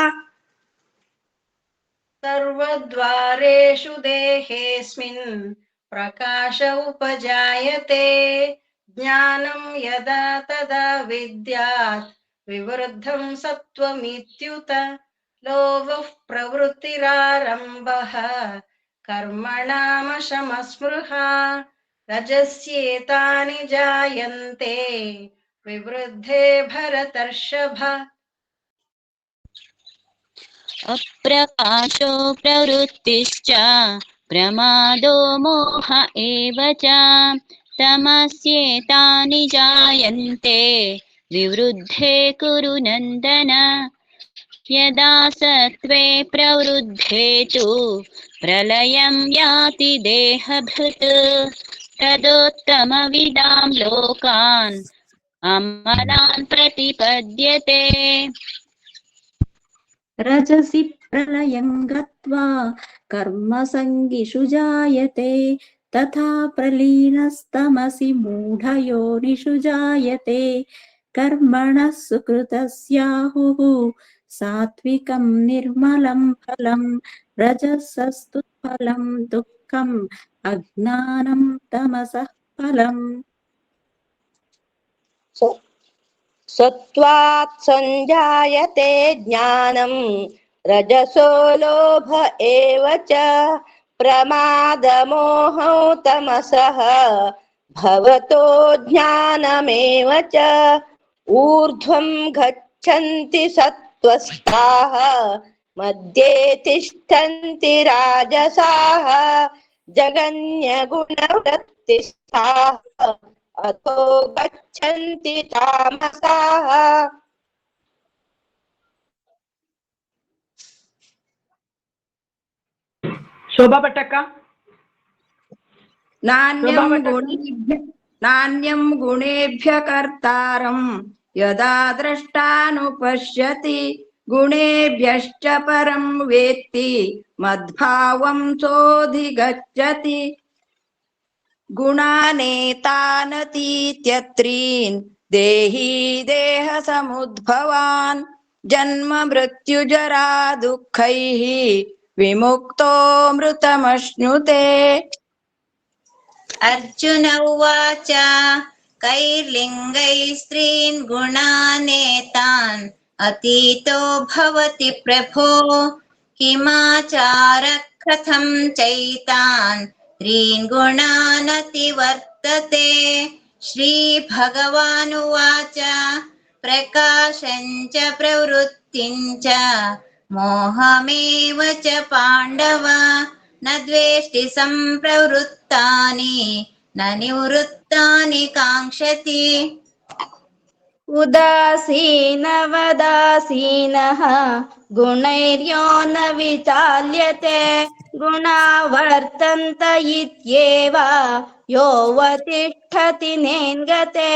सर्वद्वारेषु देहेऽस्मिन् प्रकाश उपजायते ज्ञानं यदा तदा विद्यात् विवृद्धं सत्त्वमित्युत लोभः प्रवृत्तिरारम्भः कर्मणामशमस्पृहा रजस्येतानि जायन्ते विवृद्धे भरतर्षभ। अप्रकाशो प्रवृत्तिश्च प्रमादो मोह एव च तमस्येतानि जायन्ते विवृद्धे कुरु नन्दन यदा सत्त्वे प्रवृद्धे तु प्रलयं याति देहभृत् तदोत्तमविदां लोकान् अमलान् प्रतिपद्यते। रजसि प्रलयं गत्वा कर्मसङ्गिषु जायते तथा प्रलीनस्तमसि मूढयोनिषु जायते कर्मणः सुकृतस्याहुः सात्विकं निर्मलं फलं रजसस्तु फलं दुःखम् अज्ञानं तमसः फलम्। सत्त्वात् संजायते ज्ञानं रजसो लोभ एव च प्रमादमोहौ तमसः भवतो ज्ञानमेव च ऊर्ध्वं गच्छन्ति सत्त्वस्थाः मध्ये तिष्ठन्ति राजसाः जगन्यगुणवृत्तिस्थाः अथो गच्छन्ति तामसाः। शोभा पट्टक्क। नान्यं गुणेभ्य कर्तारं यदा द्रष्टानुपश्यति गुणेभ्यश्च परं वेत्ति मद्भावं सोऽधिगच्छति गुणानेतानतीत्यत्रीन् देही देहसमुद्भवान् जन्म मृत्युजरा दुःखैः विमुक्तो मृतमश्नुते। अर्जुन उवाच कैर्लिङ्गैः स्त्रीन् गुणानेतान् अतीतो भवति प्रभो किमाचारः कथं चैतान् त्रीन् गुणानतिवर्तते। श्रीभगवानुवाच प्रकाशं च प्रवृत्तिं च मोहमेव च पाण्डव न द्वेष्टि सम्प्रवृत्तानि न निवृत्तानि काङ्क्षति उदासीनवदासीनः गुणैर्यो न विचाल्यते गुणा वर्तन्त इत्येव योऽवतिष्ठति नेङ्गते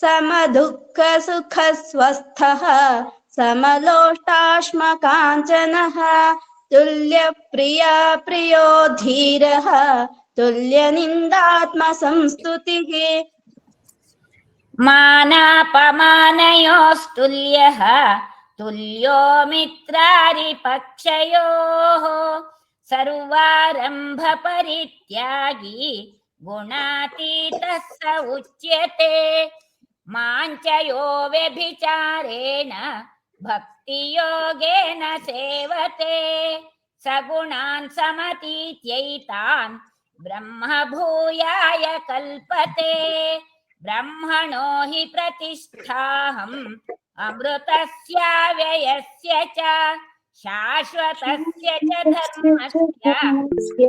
समदुःखसुखस्वस्थः समलोष्टाश्मकाञ्चनः तुल्यप्रिया प्रियो धीरः तुल्यनिन्दात्मसंस्तुतिः मानापमानयोस्तुल्यः तुल्यो मित्रारिपक्षयोः सर्वारम्भपरित्यागी गुणातीतः स उच्यते माञ्चयो व्यभिचारेण भक्तियोगेन सेवते सगुणान् समतीत्यैतान् ब्रह्मभूयाय कल्पते ब्रह्मणो हि प्रतिष्ठाहम् अमृतस्याव्ययस्य च शाश्वतस्य च धर्मस्य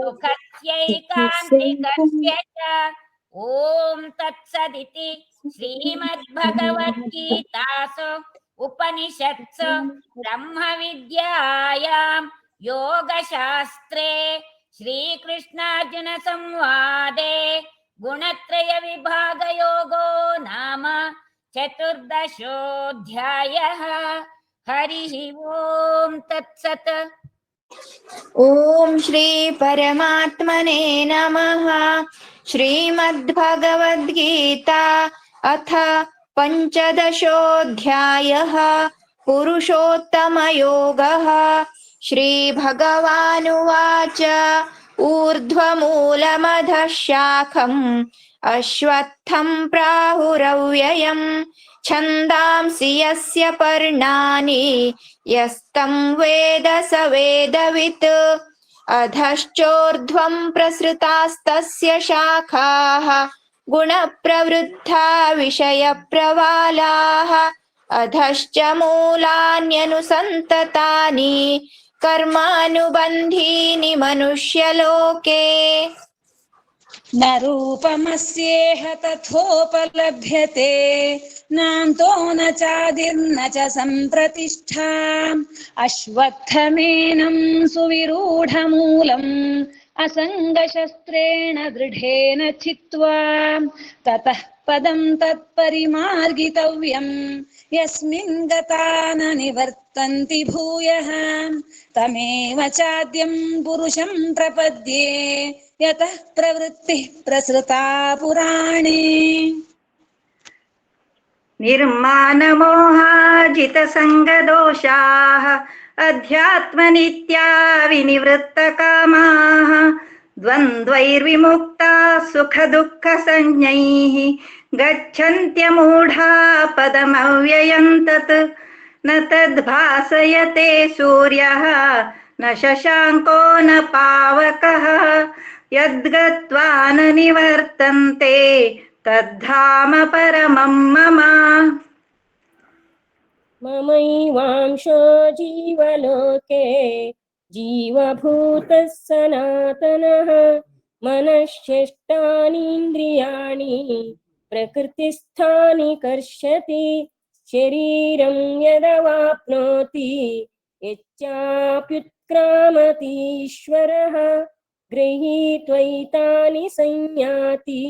सुखस्यैकान्तिकस्य च ॐ तत्सदिति श्रीमद्भगवद्गीतासु उपनिषत्सु ब्रह्मविद्यायां योगशास्त्रे श्रीकृष्णार्जुनसंवादे गुणत्रयविभागयोगो नाम चतुर्दशोऽध्यायः। हरिः ओम् तत्सत्। ॐ श्री परमात्मने नमः। श्रीमद्भगवद्गीता अथ पञ्चदशोऽध्यायः पुरुषोत्तमयोगः। श्रीभगवानुवाच ऊर्ध्वमूलमधः शाखम् अश्वत्थं प्राहुरव्ययम् छन्दांसि यस्य पर्णानि यस्तं वेद स वेदवित् अधश्चोर्ध्वं प्रसृतास्तस्य शाखाः गुणप्रवृद्धा विषयप्रवालाः अधश्च मूलान्यनुसन्ततानि कर्मानुबन्धीनि मनुष्यलोके न रूपमस्येह तथोपलभ्यते नान्तो न चादिर्न च सम्प्रतिष्ठा अश्वत्थमेनं सुविरूढमूलम् असङ्गशस्त्रेण दृढेन छित्त्वा ततः पदं तत्परिमार्गितव्यम् यस्मिन् गता न निवर्तन्ति भूयः तमेव चाद्यं पुरुषं प्रपद्ये यतः प्रवृत्तिः प्रसृता पुराणे। निर्मानमोहाजितसङ्गदोषाः अध्यात्मनित्या विनिवृत्तकामाः द्वन्द्वैर्विमुक्ताः सुखदुःखसंज्ञैः गच्छन्त्यमूढा पदमव्ययम् तत् न तद्भासयते सूर्यः न शशाङ्को न पावकः यद्गत्वा न निवर्तन्ते तद्धाम परमं मम। ममैवांशो जीवलोके जीवभूतः सनातनः मनश्चेष्टानीन्द्रियाणि प्रकृतिस्थानि कर्षति शरीरं यदवाप्नोति यच्चाप्युत्क्रामतीश्वरः गृहीत्वैतानि संयाति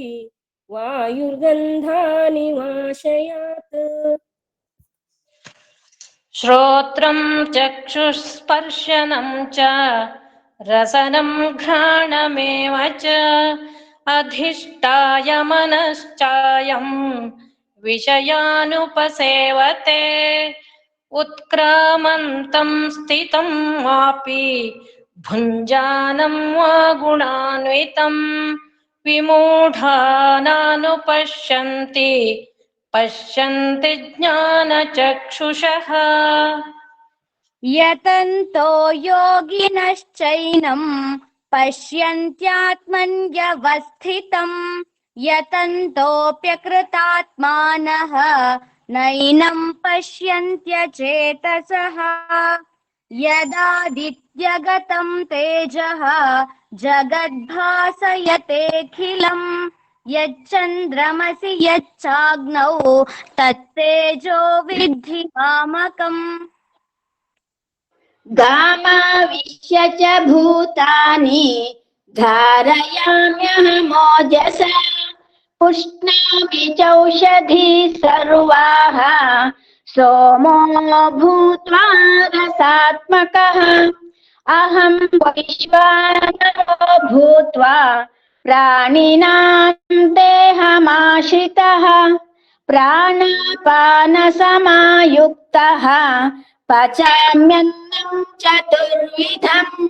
वायुर्गन्धानि वाशयात्। श्रोत्रं चक्षुस्पर्शनं च रसनं घ्राणमेव च अधिष्ठाय मनश्चायं विषयानुपसेवते उत्क्रामन्तं स्थितं वापि भुञ्जानं वा गुणान्वितं विमूढानानुपश्यन्ति पश्यन्ति ज्ञानचक्षुषः। यतन्तो योगिनश्चैनं पश्यन्त्यात्मन्यवस्थितं यतन्तोऽप्यकृतात्मानः नैनं पश्यन्त्यचेतसः यदादित्यगतं तेजः जगद्भासयतेऽखिलम् यच्चन्द्रमसि यच्चाग्नौ तत्तेजो विद्धि मामकम् गामाविश्य च भूतानि धारयाम्यहमोजसा पुष्णामि चौषधी सर्वाः सोमो भूत्वा रसात्मकः अहं वैश्वानरो भूत्वा प्राणिनां देहमाश्रितः प्राणापानसमायुक्तः पचाम्यन्नं चतुर्विधम्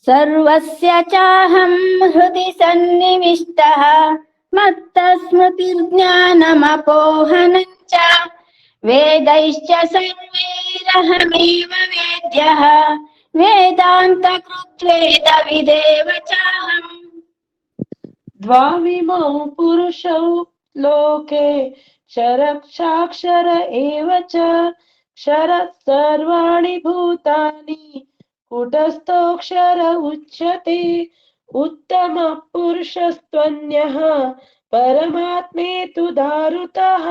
सर्वस्य चाहं हृदि सन्निविष्टः मत्तस्मृतिर्ज्ञानमपोहनं च वेदैश्च सर्वैरहमेव वेद्यः वेदान्तकृद्वेदविदेव चाहम् द्वाविमौ पुरुषौ लोके क्षरक्षाक्षर एव च क्षरः सर्वाणि भूतानि कूटस्थोऽक्षर उच्यते उत्तमः पुरुषस्त्वन्यः परमात्मेतु दारुतः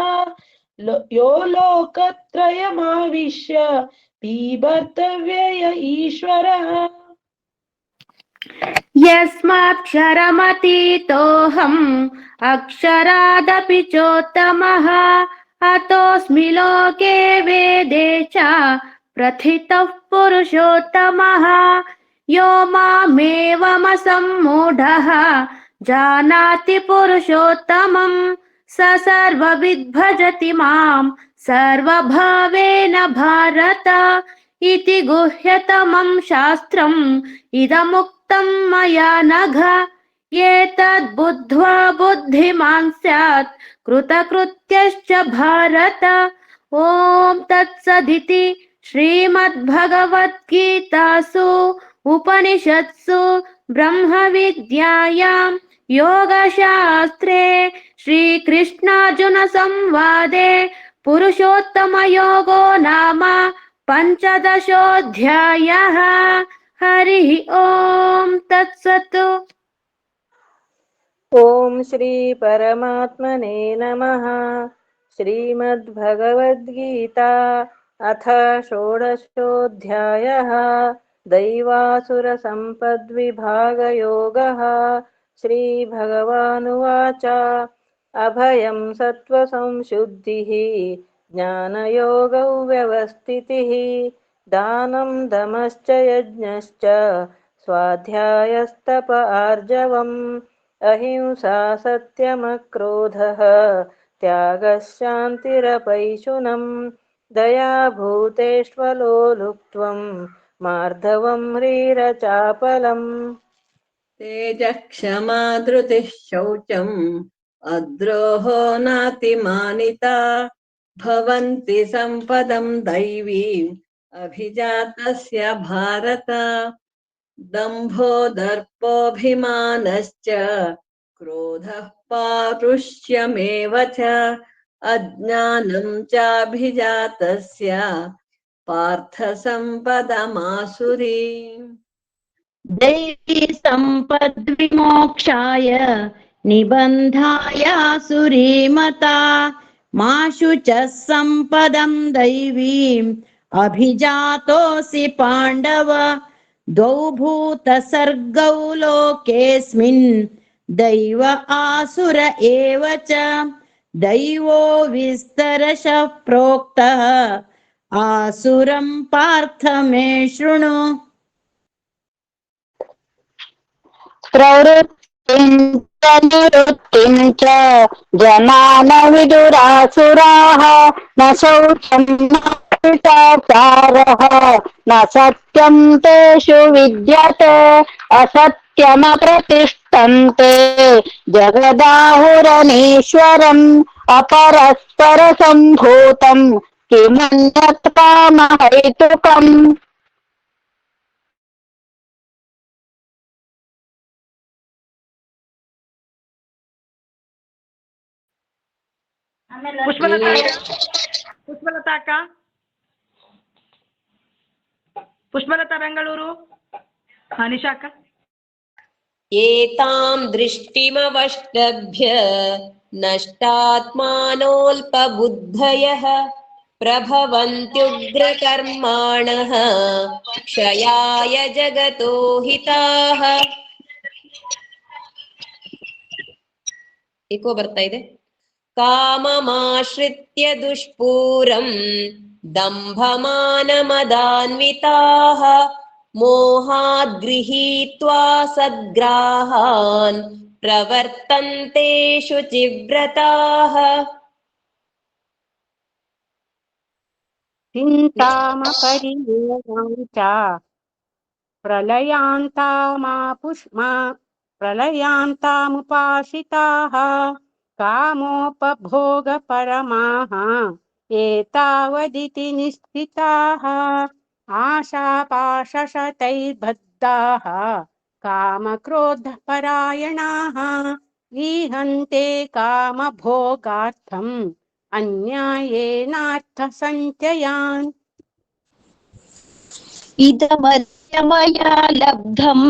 यो लोकत्रयमाविश्य बिभर्तव्यय ईश्वरः यस्माक्षरमतीतोऽहम् अक्षरादपि चोत्तमः अतोऽस्मि लोके वेदे च प्रथितः पुरुषोत्तमः यो मामेवमसम्मूढः जानाति पुरुषोत्तमम् स सर्वविद्भजति माम् सर्वभावेन भारत इति गुह्यतमं शास्त्रम् इदमुक्तं मया नघ एतद्बुद्ध्वा बुद्धिमान् स्यात् कृतकृत्यश्च भारत ॐ तत्सदिति श्रीमद्भगवद्गीतासु उपनिषत्सु ब्रह्मविद्यायां योगशास्त्रे श्रीकृष्णार्जुनसंवादे पुरुषोत्तमयोगो नाम पञ्चदशोऽध्यायः। हरिः ॐ तत्सत्। ॐ श्री परमात्मने नमः। श्रीमद्भगवद्गीता अथ षोडशोऽध्यायः दैवासुरसम्पद्विभागयोगः। श्रीभगवानुवाच अभयं सत्त्वसंशुद्धिः ज्ञानयोगौ व्यवस्थितिः दानं दमश्च यज्ञश्च स्वाध्यायस्तप आर्जवम् अहिंसा सत्यमक्रोधः त्यागः शान्तिरपैशुनम् दया भूतेष्वलोलुप्त्वं मार्दवं ह्रीरचापलम् तेजः क्षमा धृतिः शौचम् अद्रोहो नातिमानिता भवन्ति सम्पदं दैवीम् अभिजातस्य भारत दम्भो दर्पोऽभिमानश्च क्रोधः पारुष्यमेव च अज्ञानं चाभिजातस्य पार्थ सम्पदमासुरीम् दैवी सम्पद्विमोक्षाय निबन्धाय सुरीमता मा शुचः सम्पदं दैवीम् अभिजातोऽसि पाण्डव द्वौ भूतसर्गौ लोकेऽस्मिन् दैव आसुर एव च दैवो विस्तरशः प्रोक्तः आसुरं पार्थ मे शृणु प्रवृत्तिं च निवृत्तिं च जनान विदुरासुराः न शौचं न शिष्टाचारः न सत्यं तेषु विद्यते असत्यमप्रतिष्ठन्ते जगदाहुरनीश्वरम् अपरस्परसम्भूतं किमन्यत् कामहैतुकम् ಪುಷ್ಪಲತಾ ಅಕ್ಕ, ಪುಷ್ಪಲತಾ ಬೆಂಗಳೂರು, ನಿಶಾ ಅಕ್ಕ. एतां दृष्टिमवष्टभ्य नष्टात्मानोऽल्पबुद्धयः प्रभवन्त्युग्रकर्माणः क्षयाय जगतो हिताः. इको ಬರ್ತಾ ಇದೆ. काममाश्रित्य दुष्पूरं दम्भमानमदान्विताः मोहाद् गृहीत्वा सद्ग्राहान् प्रवर्तन्ते शुचिव्रताः. चिन्तामपरिमेयाञ्च प्रलयान्तामुपाश्रिताः कामोपभोगपरमाः एतावदिति निश्चिताः आशापाशशतैर्बद्धाः कामक्रोधपरायणाः ईहन्ते कामभोगार्थम् अन्यायेनार्थसञ्चयान्. इदमद्य मया लब्धम्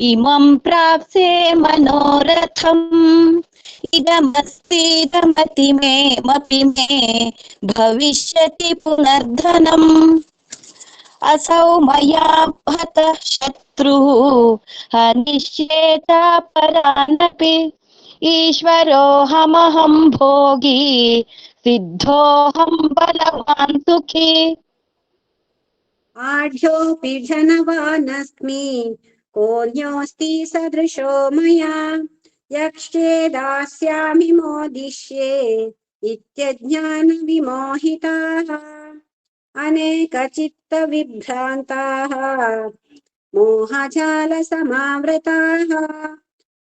इमं प्राप्से मनोरथम् इदमस्तीदमति मेऽपि मे भविष्यति पुनर्धनम् असौ मया हतः शत्रुः हनिष्येता परानपि ईश्वरोऽहमहं भोगी सिद्धोऽहं बलवान् सुखी. आढ्योऽपि धनवानस्मि कोऽन्योऽस्ति सदृशो मया यक्ष्ये दास्यामि मोदिष्ये इत्यज्ञानविमोहिताः अनेकचित्तविभ्रान्ताः मोहजालसमावृताः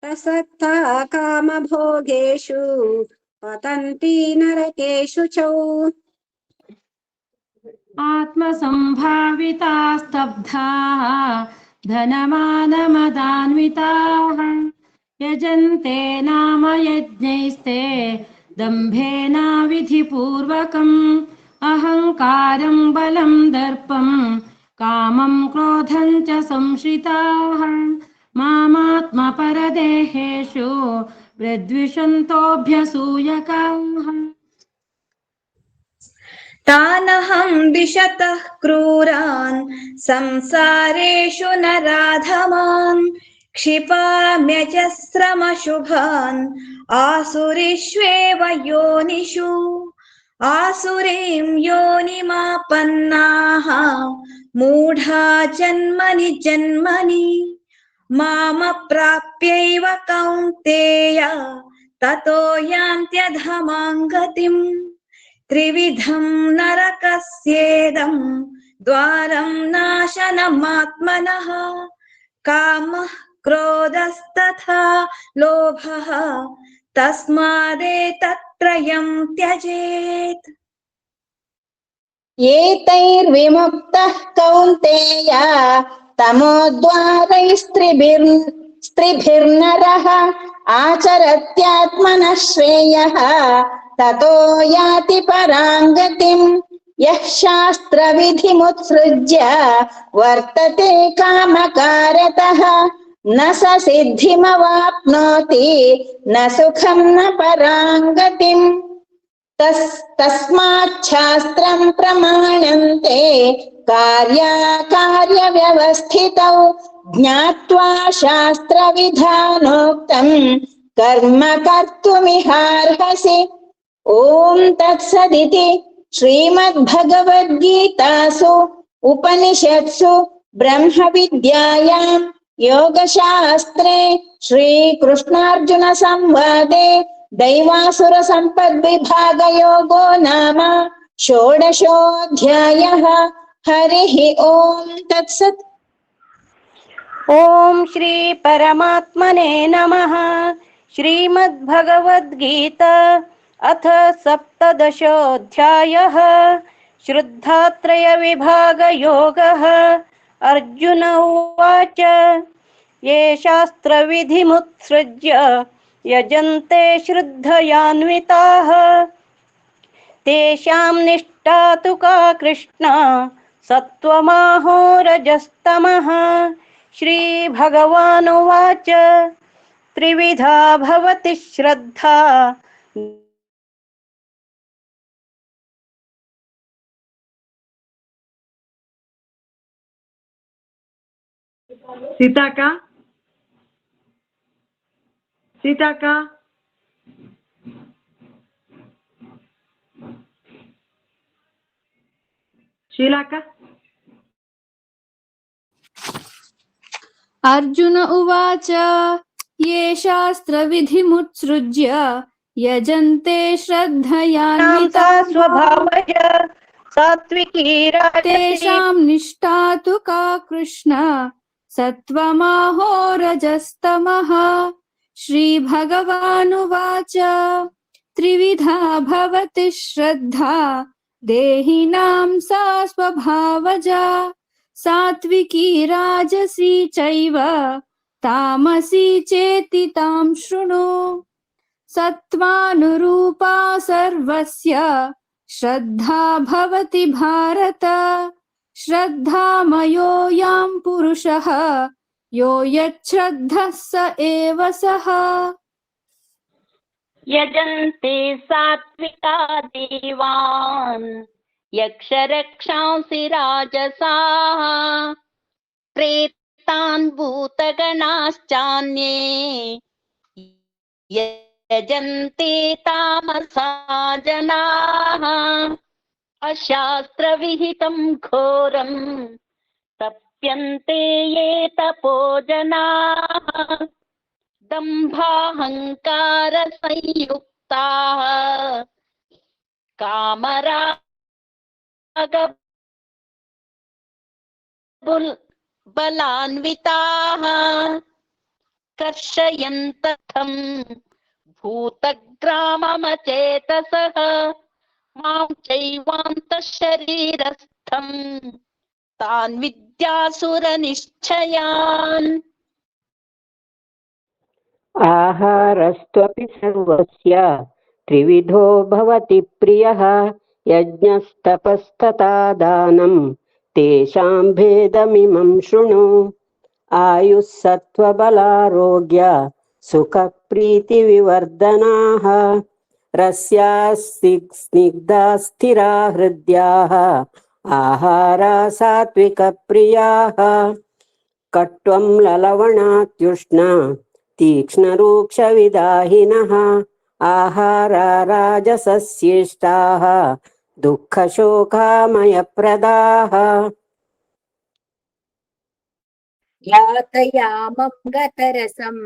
प्रसक्ताः कामभोगेषु पतन्ति नरकेषु च. आत्मसम्भाविता स्तब्धाः धनमानमदान्विताः यजन्ते नाम यज्ञैस्ते दम्भेन विधिपूर्वकम् अहङ्कारं बलं दर्पं कामं क्रोधं च संश्रिताः मामात्मपरदेहेषु प्रद्विषन्तोऽभ्यसूयकाः. तानहं दिशतः क्रूरान् संसारेषु नराधमान् क्षिपाम्यजस्रमशुभान् आसुरीष्वेव योनिषु आसुरीं योनिमापन्नाः मूढा जन्मनि जन्मनि मामप्राप्यैव कौन्तेय ततो यान्त्यधमां गतिम् त्रिविधं नरकस्येदं द्वारं नाशनमात्मनः कामः क्रोधस्तथा लोभः तस्मादेतत्त्रयं त्यजेत्. एतैर्विमुक्तः कौन्तेय तमोद्वारैस्त्रिभिर्नरः आचरत्यात्मनः श्रेयः ततो याति परां गतिम् यः शास्त्रविधिमुत्सृज्य वर्तते कामकारतः न स सिद्धिमवाप्नोति न सुखं न परां गतिम् तस्माच्छास्त्रं प्रमाणन्ते कार्याकार्यव्यवस्थितौ ज्ञात्वा शास्त्रविधानोक्तं कर्म कर्तुमिहार्हसि. ॐ तत्सदिति श्रीमद्भगवद्गीतासु उपनिषत्सु ब्रह्मविद्यायां योगशास्त्रे श्रीकृष्णार्जुनसंवादे दैवासुरसम्पद्विभागयोगो नाम षोडशोऽध्यायः. हरिः ॐ तत्सत्. ॐ श्री परमात्मने नमः. श्रीमद्भगवद्गीता अथ सप्तदशोऽध्यायः. श्रद्धात्रयविभागयोगः. अर्जुन उवाच ये शास्त्रविधिमुत्सृज्य यजन्ते श्रद्धयान्विताः तेषां निष्ठा तु का कृष्ण सत्त्वमाहो रजस्तमः श्रीभगवानुवाच त्रिविधा भवति श्रद्धा सीताका सीताका शीलाका अर्जुन उवाच ये शास्त्रविधिमुत्सृज्य यजन्ते श्रद्धयान्विताः स्वभावज सात्विकी तेषां निष्ठा तु का कृष्ण सत्त्वमाहो रजस्तमः। श्रीभगवानुवाच त्रिविधा भवति श्रद्धा देहिनां सा स्वभावजा सात्विकी राजसी चैव तामसी चेति तां शृणु। सत्त्वानुरूपा सर्वस्य श्रद्धा भवति भारत श्रद्धामयोऽयं पुरुषः यो यच्छ्रद्धः स एव सः। यजन्ते सात्विका देवान् यक्षरक्षांसि राजसाः प्रेतान् भूतगणाश्चान्ये यजन्ते तामसा जनाः अशास्त्रविहितं घोरं तप्यन्ते ये तपो जनाः दम्भाहङ्कारसंयुक्ताः बलान्विताः कर्षयन्तथं भूतग्राममचेतसः मां चैवान्तःशरीरस्थं तान् विद्यासुरनिश्चयान्। आहारस्त्वपि सर्वस्य त्रिविधो भवति प्रियः यज्ञस्तपस्तथा दानं तेषां भेदमिमं शृणु। आयुः सत्त्वबलारोग्य सुखप्रीतिविवर्धनाः रस्याः स्निग्धा स्थिरा हृद्याः आहारा सात्विकप्रियाः कट्वं ललवणात्युष्णा तीक्ष्णरूक्षविदाहिनः आहारा राजसस्येष्टाः दुःखशोकामयप्रदाः। यातयामं गतरसं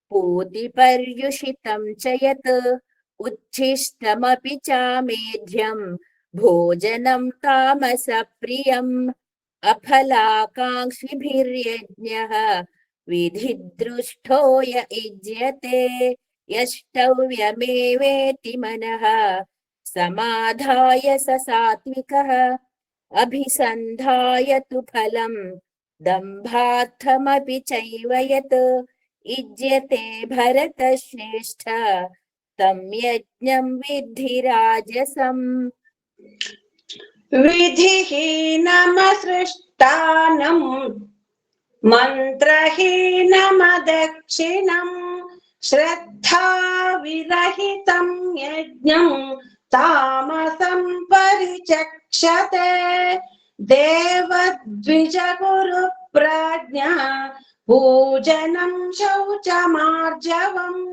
पूतिपर्युषितं च यत् उच्छिष्टमपि चामेध्यं भोजनं तामसप्रियम् अफलाकाङ्क्षिभिर्यज्ञः विधिदृष्टो य युज्यते यष्टव्यमेवेति मनः समाधाय स सात्विकः अभिसन्धाय तु फलं दम्भार्थमपि चैव यत् युज्यते भरतश्रेष्ठ तं यज्ञं विद्धि राजसम्। विधिहीनमसृष्टानं मन्त्रहीनमदक्षिणं श्रद्धाविरहितं यज्ञं तामसं परिचक्षते देवद्विजगुरुप्राज्ञा पूजनं शौचमार्जवम्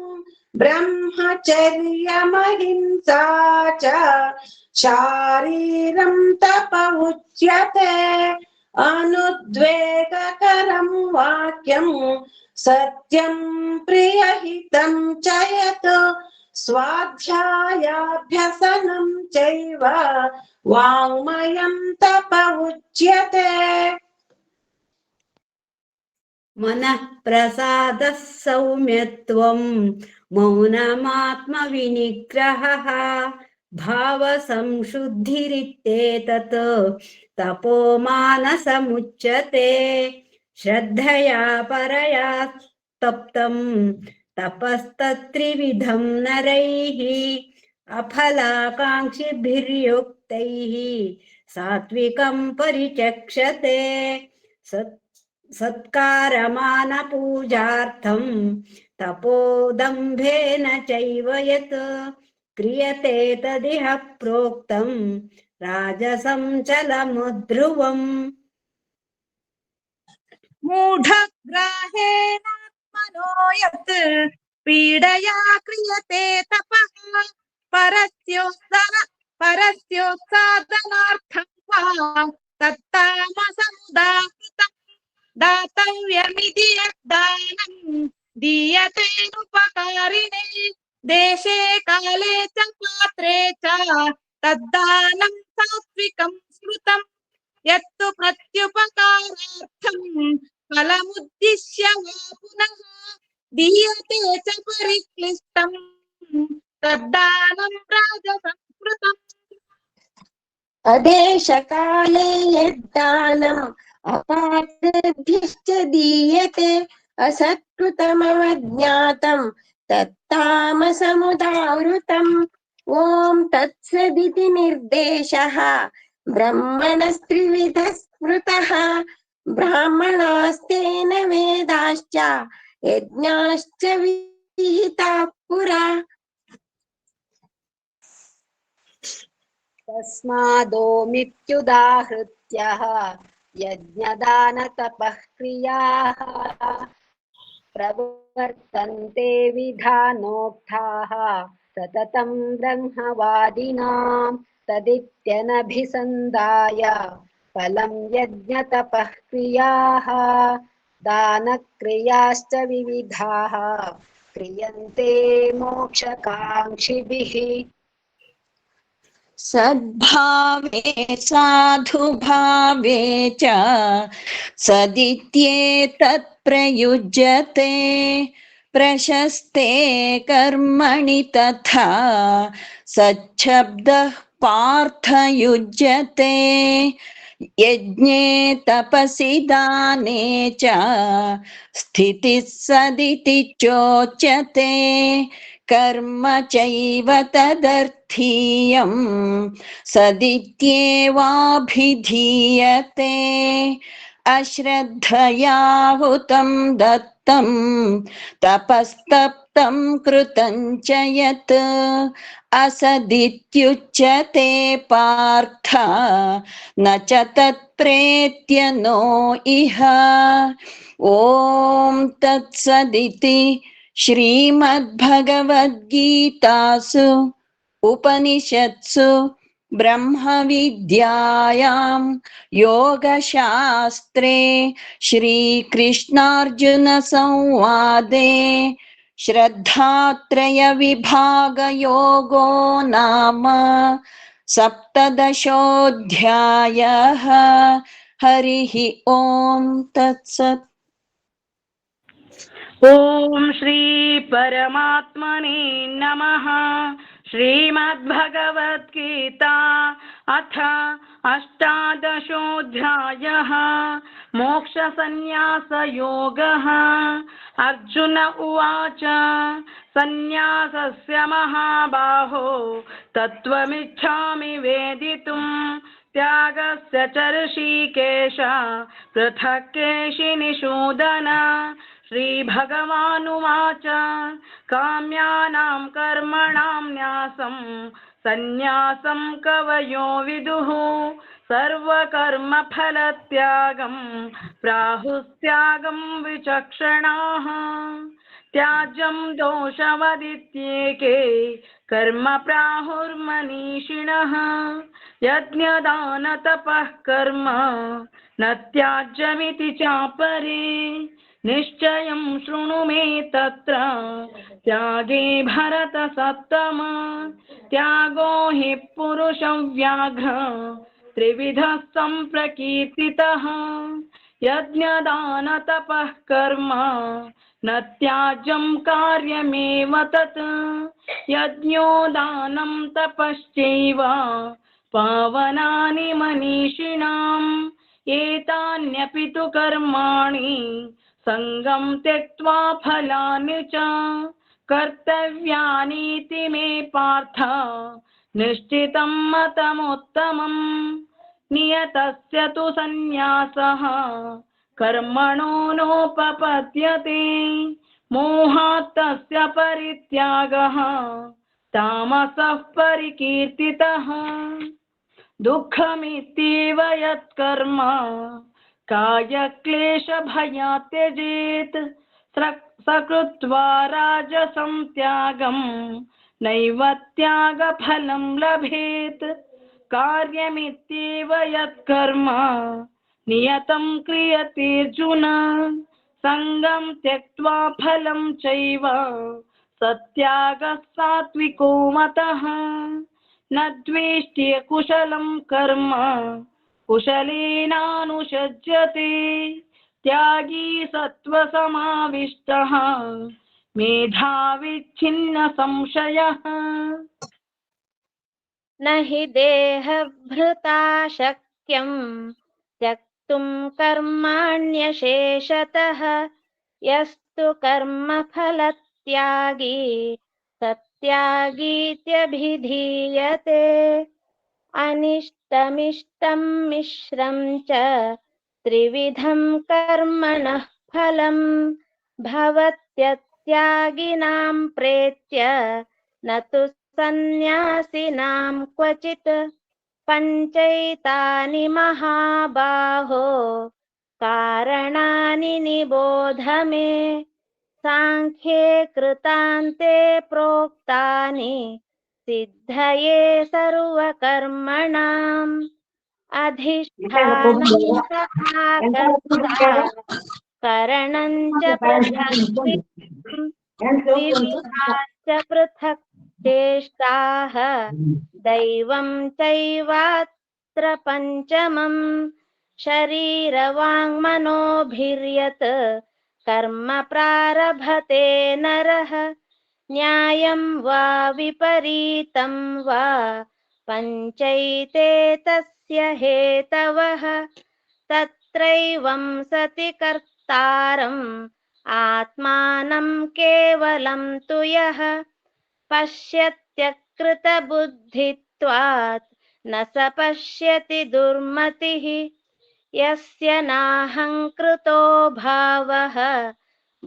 ब्रह्मचर्यमहिंसा च शारीरं तप उच्यते अनुद्वेगकरं वाक्यं सत्यं प्रियहितं च यत् स्वाध्यायाभ्यसनं चैव वाङ्मयं तप उच्यते। मनः प्रसादः सौम्यत्वं मौनमात्मविनिग्रहः भावसंशुद्धिरित्येतत् तपो मानसमुच्यते श्रद्धया परया तप्तं तपस्तत्त्रिविधं नरैः अफलाकाङ्क्षिभिर्युक्तैः सात्विकं परिचक्षते सत्कारमानपूजार्थं तपोदम्भेन चैव यत् क्रियते तदिह प्रोक्तं राजसं चलमुद्ध्रुवम् मूढग्राहेणात्मनो यत् पीडया क्रियते तपः परस्योत्सादनार्थं वा तत्तामसमुदाहृतं दातव्यमिति यद्दानं दीयतेनुपकारिणे देशे काले च पात्रे च तद्दानं सात्विकं स्मृतं यत्तु प्रत्युपकारार्थं फलमुद्दिश्य वा पुनः दीयते च परिक्लिष्टं तद्दानं राजसंस्कृतम्। अदेशकाले यद्दानम् अपात्रेभ्यश्च दीयते असत्कृतमवज्ञातं तत्तामसमुदावृतम्। ॐ तत्सदिति निर्देशः ब्रह्मणस्त्रिविधः स्मृतः ब्राह्मणास्तेन वेदाश्च यज्ञाश्च विहिताः पुरा। तस्मादोमित्युदाहृत्यः यज्ञदानतपः क्रियाः प्रवर्तन्ते विधानोक्ताः सततं ब्रह्मवादिनां तदित्यनभिसन्धाय फलं यज्ञतपः क्रियाः दानक्रियाश्च विविधाः क्रियन्ते मोक्षकाङ्क्षिभिः। सद्भावे साधुभावे च सदित्येतत् प्रयुज्यते प्रशस्ते कर्मणि तथा सच्छब्दः पार्थयुज्यते यज्ञे तपसि दाने च स्थितिः सदिति चोच्यते कर्म चैव तदर्थीयं सदित्येवाभिधीयते अश्रद्धयाहुतं दत्तं तपस्तप्तं कृतं च यत् असदित्युच्यते पार्थ न च तत्प्रेत्य नो इह। ॐ तत्सदिति श्रीमद्भगवद्गीतासु उपनिषत्सु ब्रह्मविद्यायां योगशास्त्रे श्रीकृष्णार्जुनसंवादे श्रद्धात्रयविभागयोगो नाम सप्तदशोऽध्यायः। हरिः ॐ तत्सत्। ॐ श्री परमात्मने नमः। श्रीमद्भगवद्गीता अथ अष्टादशोऽध्यायः मोक्षसंन्यासयोगः। अर्जुन उवाच सन्न्यासस्य महाबाहो तत्त्वमिच्छामि वेदितुं त्यागस्य च ऋषिकेश पृथक् केशिनिषूदन। श्रीभगवानुवाच काम्यानां कर्मणां न्यासं सन्न्यासं कवयो विदुः सर्वकर्मफलत्यागं प्राहुस्त्यागं विचक्षणाः। त्याज्यं दोषवदित्येके कर्म प्राहुर्मनीषिणः यज्ञदानतपः कर्म न त्याज्यमिति चापरे निश्चयं शृणु मे तत्र त्यागे भरतसत्तम। त्यागो हि पुरुषव्याघ्र त्रिविधः सम्प्रकीर्तितः यज्ञदानतपः कर्म न त्याज्यं कार्यमेव तत्। यज्ञो दानं तपश्चैव पावनानि मनीषिणाम् एतान्यपि तु कर्माणि संगं त्यक्त्वा फलानि च कर्तव्यानीति मे पार्थ निश्चितं मतमुत्तमम्। नियतस्य तु सन्न्यासः कर्मणो नोपपद्यते मोहात् तस्य परित्यागः तामसः परिकीर्तितः दुःखमित्येव यत्कर्म कायक्लेशभयात् त्यजेत् सकृत्वा राजसं त्यागं नैव त्यागफलं लभेत् कार्यमित्येव यत्कर्म नियतं क्रियतेऽर्जुन संगं त्यक्त्वा फलं चैव सत्यागः सात्विको मतः न द्वेष्ट्य कुशलं कर्म कुशलेनानुषज्यते त्यागी सत्त्वसमाविष्टः मेधावी छिन्न संशयः न हि देहभृता शक्यं त्यक्तुं कर्माण्यशेषतः यस्तु कर्मफलत्यागी सत्यागीत्यभिधीयते अनिष्टमिष्टं मिश्रं च त्रिविधं कर्मणः फलं भवत्यत्यागिनां प्रेत्य न तु सन्न्यासिनां क्वचित् पञ्चैतानि महाबाहो कारणानि निबोध मे सांख्ये कृतान्ते प्रोक्तानि सिद्धये सर्वकर्मणाम् अधिष्ठानं च आकर्ता करणं च पृथक् पृथक् चेष्टाः दैवं चैवात्र पञ्चमम् शरीरवाङ्मनोभिर्यत् कर्म प्रारभते नरः न्यायं वा विपरीतं वा पञ्चैते तस्य हेतवः तत्रैवं सति कर्तारम् आत्मानं केवलं तु यः पश्यत्यकृतबुद्धित्वात् न स पश्यति दुर्मतिः यस्य नाहङ्कृतो भावः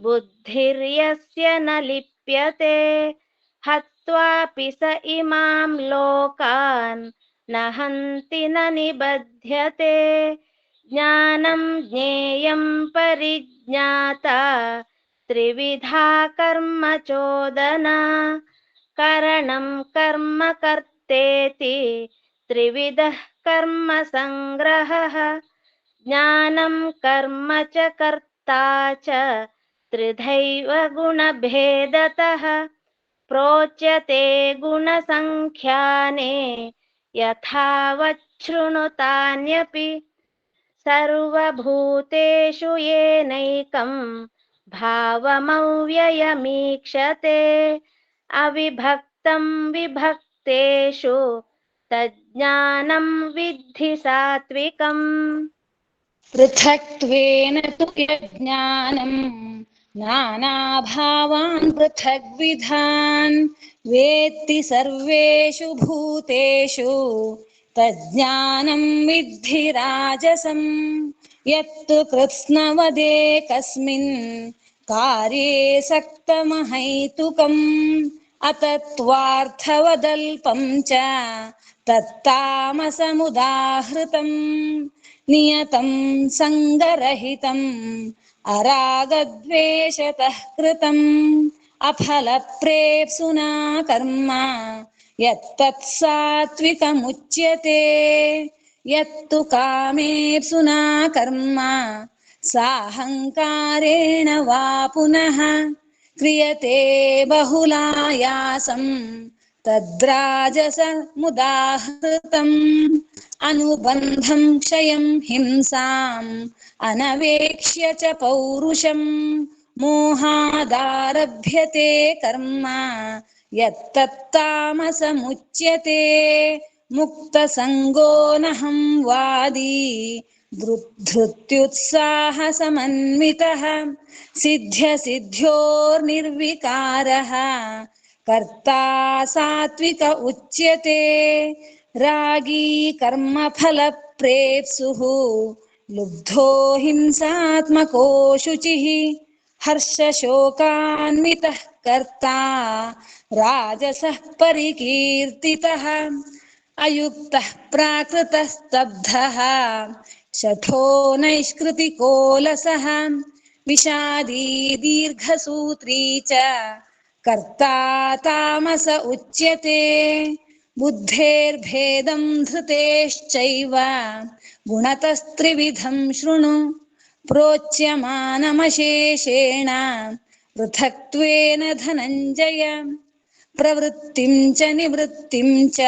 बुद्धिर्यस्य न लिप्यते हत्वापि स इमां लोकान् न हन्ति न निबध्यते ज्ञानं ज्ञेयं परिज्ञाता त्रिविधा कर्म चोदना करणं कर्म कर्तेति त्रिविधः कर्म संग्रहः ज्ञानं कर्म च कर्ता च त्रिधैव गुणभेदतः प्रोच्यते गुणसंख्याने यथावच्छृणुतान्यपि सर्वभूतेषु येनैकं भावमव्ययमीक्षते अविभक्तं विभक्तेषु तज्ज्ञानं विद्धि सात्विकम् पृथक्त्वेन तु यज्ञानं नानाभावान् पृथग्विधान् वेत्ति सर्वेषु भूतेषु तज्ज्ञानं विद्धि राजसं यत्तु कृत्स्नवदेकस्मिन् कार्ये सक्तमहैतुकम् अतत्त्वार्थवदल्पं च तत्तामसमुदाहृतम् नियतं सङ्गरहितम् अरागद्वेषतः कृतम् अफलप्रेप्सुना कर्म यत्तत् सात्विकमुच्यते यत्तु कामेप्सुना कर्म साहङ्कारेण वा पुनः क्रियते बहुलायासं तद्राजसमुदाहृतम् अनुबन्धं क्षयं हिंसाम् अनवेक्ष्य च पौरुषं मोहादारभ्यते कर्म यत्तत्तामसमुच्यते मुक्तसङ्गो नहं वादी धृत्युत्साहसमन्वितः सिद्ध्यसिद्ध्योर्निर्विकारः कर्ता सात्विक उच्यते रागी कर्मफलप्रेप्सुः लुब्धो हिंसात्मको शुचिः हर्षशोकान्वितः कर्ता राजसः परिकीर्तितः अयुक्तः प्राकृतस्तब्धः शठो नैष्कृतिकोलसः विषादी दीर्घसूत्री च कर्ता तामस उच्यते बुद्धेर्भेदं धृतेश्चैव गुणतस्त्रिविधं शृणु प्रोच्यमानमशेषेण पृथक्त्वेन धनञ्जय प्रवृत्तिं च निवृत्तिं च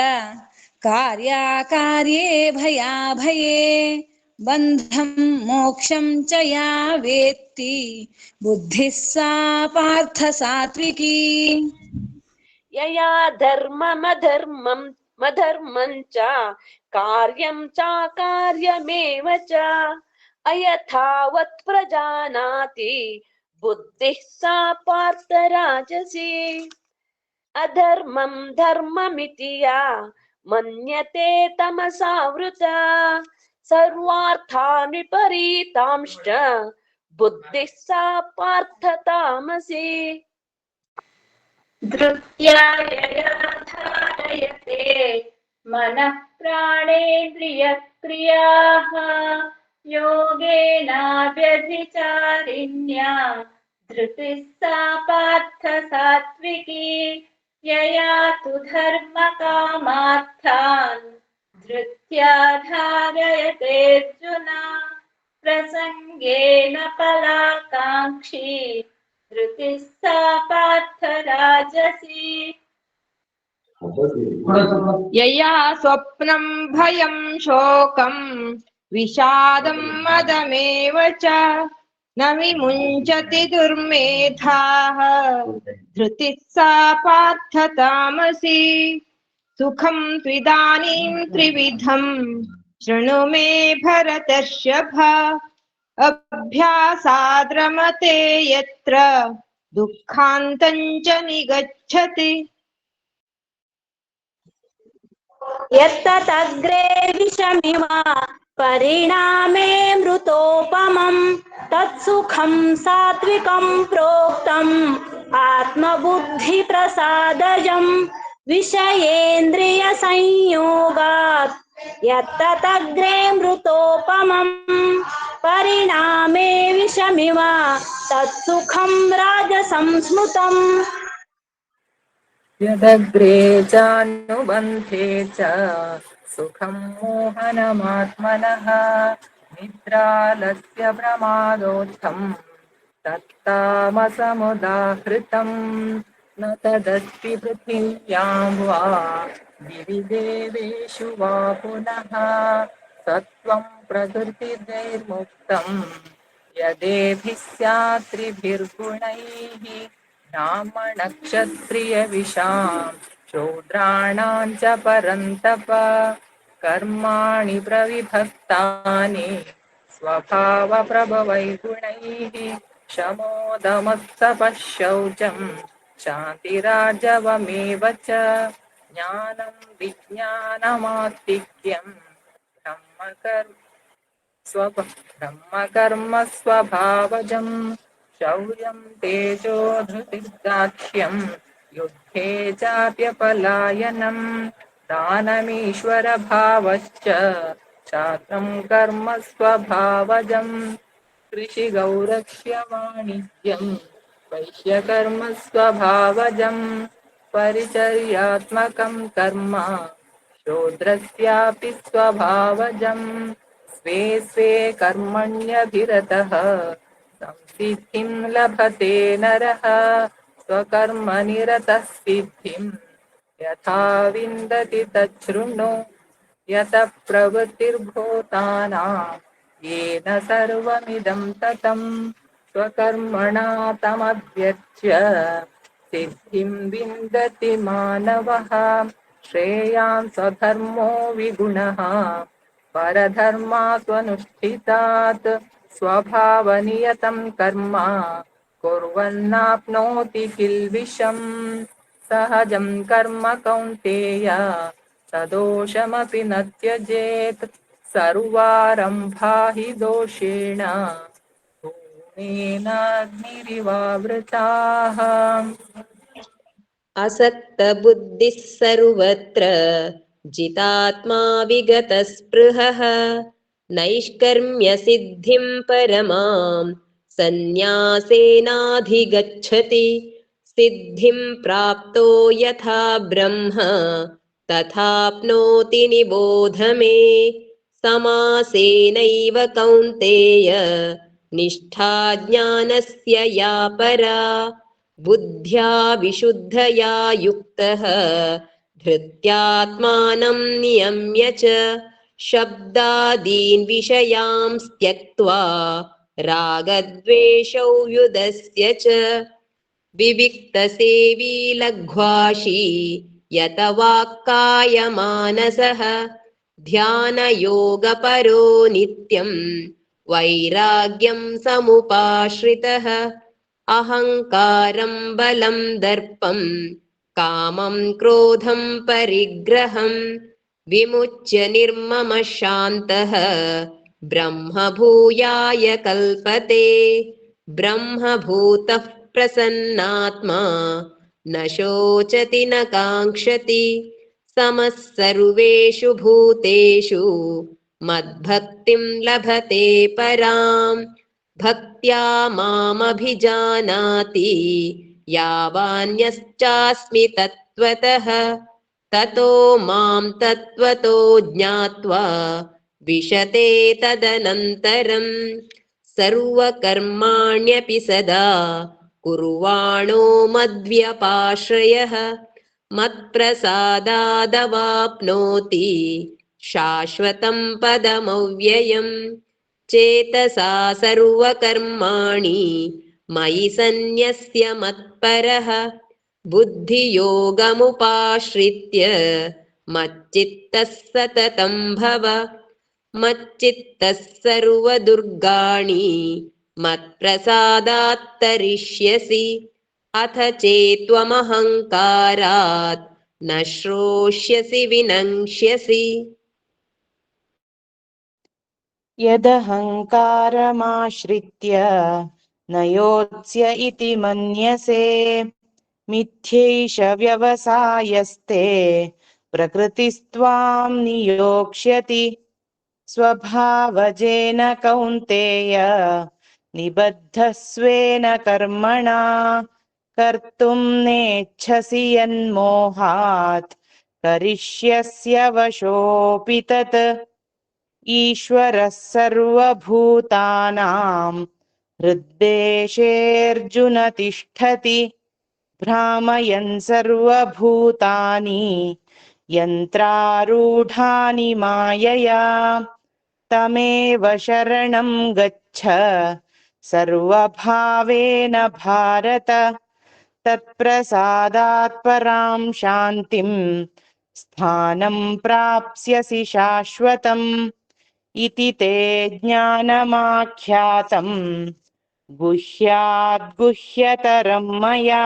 कार्याकार्ये भयाभये बन्धं मोक्षं च या वेत्ति बुद्धिः सा पार्थ सात्विकी यया धर्ममधर्मं च कार्यं चाकार्यमेव च अयथावत् प्रजानाति बुद्धिः सा पार्थ राजसी अधर्मं धर्ममिति या मन्यते तमसावृता सर्वार्थान् विपरीतांश्च बुद्धिः सा पार्थ तामसी धृत्या यया धारयते मनः प्राणेन्द्रियक्रियाः योगेनाव्यभिचारिण्या धृतिः सा पार्थ सात्विकी यया तु धर्मकामार्थान् धृत्या धारयते अर्जुन प्रसङ्गेन फलाकाङ्क्षी धृतिः सा पार्थ राजसी यया स्वप्नं भयं शोकं विषादं मदमेव च न विमुञ्चति दुर्मेधाः धृतिः सा पार्थ तामसी सुखं त्विदानीं त्रिविधं शृणु मे भरतर्षभ अभ्यासाद्रमते यत्र दुःखान्तं च निगच्छति यत्तदग्रे विषमिव परिणामे मृतोपमम् तत्सुखं सात्विकं प्रोक्तम् आत्मबुद्धिप्रसादजम् विषयेन्द्रियसंयोगात् यत्तदग्रे मृतोपमम् परिणामे विषमिव तत्सुखं राजसं स्मृतम् यदग्रे चानुबन्धे च सुखं मोहनमात्मनः निद्रालस्य प्रमादोत्थं तत्तामसमुदाहृतम् न तदस्ति पृथिव्यां वा दिवि देवेषु वा पुनः सत्त्वं प्रकृतिर्मुक्तं यदेभिः स्यात् त्रिभिर्गुणैः ब्राह्मणक्षत्रियविशां शूद्राणां च परन्तप कर्माणि प्रविभक्तानि स्वभावप्रभवै गुणैः शमोदमस्तपः शौचं शान्तिरार्जवमेव च ज्ञानं विज्ञानमास्तिक्यं ब्रह्मकर्म स्वभावजम् शौर्यं तेजो धृतिर्दाक्ष्यं युद्धे चाप्यपलायनं दानमीश्वरभावश्च शास्त्रं कर्म स्वभावजं कृषिगौरक्ष्य वाणिज्यं वैश्यकर्म स्वभावजं परिचर्यात्मकं कर्म शूद्रस्यापि स्वभावजं स्वे स्वे कर्मण्यभिरतः संसिद्धिं लभते नरः स्वकर्मनिरतः सिद्धिं यथा विन्दति तच्छृणु यतः प्रवृत्तिर्भूतानां येन सर्वमिदं ततं स्वकर्मणा तमभ्यर्च्य सिद्धिं विन्दति मानवः श्रेयान् स्वधर्मो विगुणः परधर्मा स्वनुष्ठितात् स्वभावनियतं कर्म कुर्वन्नाप्नोति किल्बिषम् सहजं कर्म कौन्तेय सदोषमपि न त्यजेत् सर्वारम्भा हि दोषेण धूमेनाग्निरिवावृताः असक्तबुद्धिः सर्वत्र जितात्मा विगतस्पृहः नैष्कर्म्यसिद्धिं परमां सन्न्यासेनाधिगच्छति सिद्धिं प्राप्तो यथा ब्रह्म तथाप्नोति निबोध मे समासेनैव कौन्तेय निष्ठा ज्ञानस्य या परा बुद्ध्या विशुद्धया युक्तः धृत्यात्मानं नियम्य च शब्दादीन् विषयांस् त्यक्त्वा रागद्वेषौ युधस्य च विविक्तसेवी लघ्वाशी यत वाक्कायमानसः ध्यानयोगपरो नित्यं वैराग्यं समुपाश्रितः अहङ्कारं बलं दर्पं कामं क्रोधं परिग्रहं विमुच्य निर्ममः शान्तः ब्रह्मभूयाय कल्पते ब्रह्मभूतः प्रसन्नात्मा न शोचति न काङ्क्षति समः सर्वेषु भूतेषु मद्भक्तिं लभते पराम् भक्त्या मामभिजानाति यावान्यश्चास्मि तत्त्वतः ततो मां तत्त्वतो ज्ञात्वा विशते तदनन्तरम् सर्वकर्माण्यपि सदा कुर्वाणो मद्व्यपाश्रयः मत्प्रसादादवाप्नोति शाश्वतं पदमव्ययम् चेतसा सर्वकर्माणि मयि सन्न्यस्य मत्परः बुद्धियोगमुपाश्रित्य मच्चित्तः सततं भव मच्चित्तः सर्वदुर्गाणि मत्प्रसादात् तरिष्यसि अथ चेत्त्वमहङ्कारात् न श्रोष्यसि विनङ्क्ष्यसि यदहङ्कारमाश्रित्य न योत्स्य इति मन्यसे मिथ्यैष व्यवसायस्ते प्रकृतिस्त्वां नियोक्ष्यति स्वभावजेन कौन्तेय निबद्धस्वेन कर्मणा कर्तुं नेच्छसि यन्मोहात् करिष्यस्य वशोऽपि तत् ईश्वरः सर्वभूतानां हृद्देशेऽर्जुन तिष्ठति भ्रामयन् सर्वभूतानि यन्त्रारूढानि मायया तमेव शरणं गच्छ सर्वभावेन भारत तत्प्रसादात् परां शान्तिं स्थानं प्राप्स्यसि शाश्वतम् इति ते ज्ञानमाख्यातम् गुह्याद्गुह्यतरं मया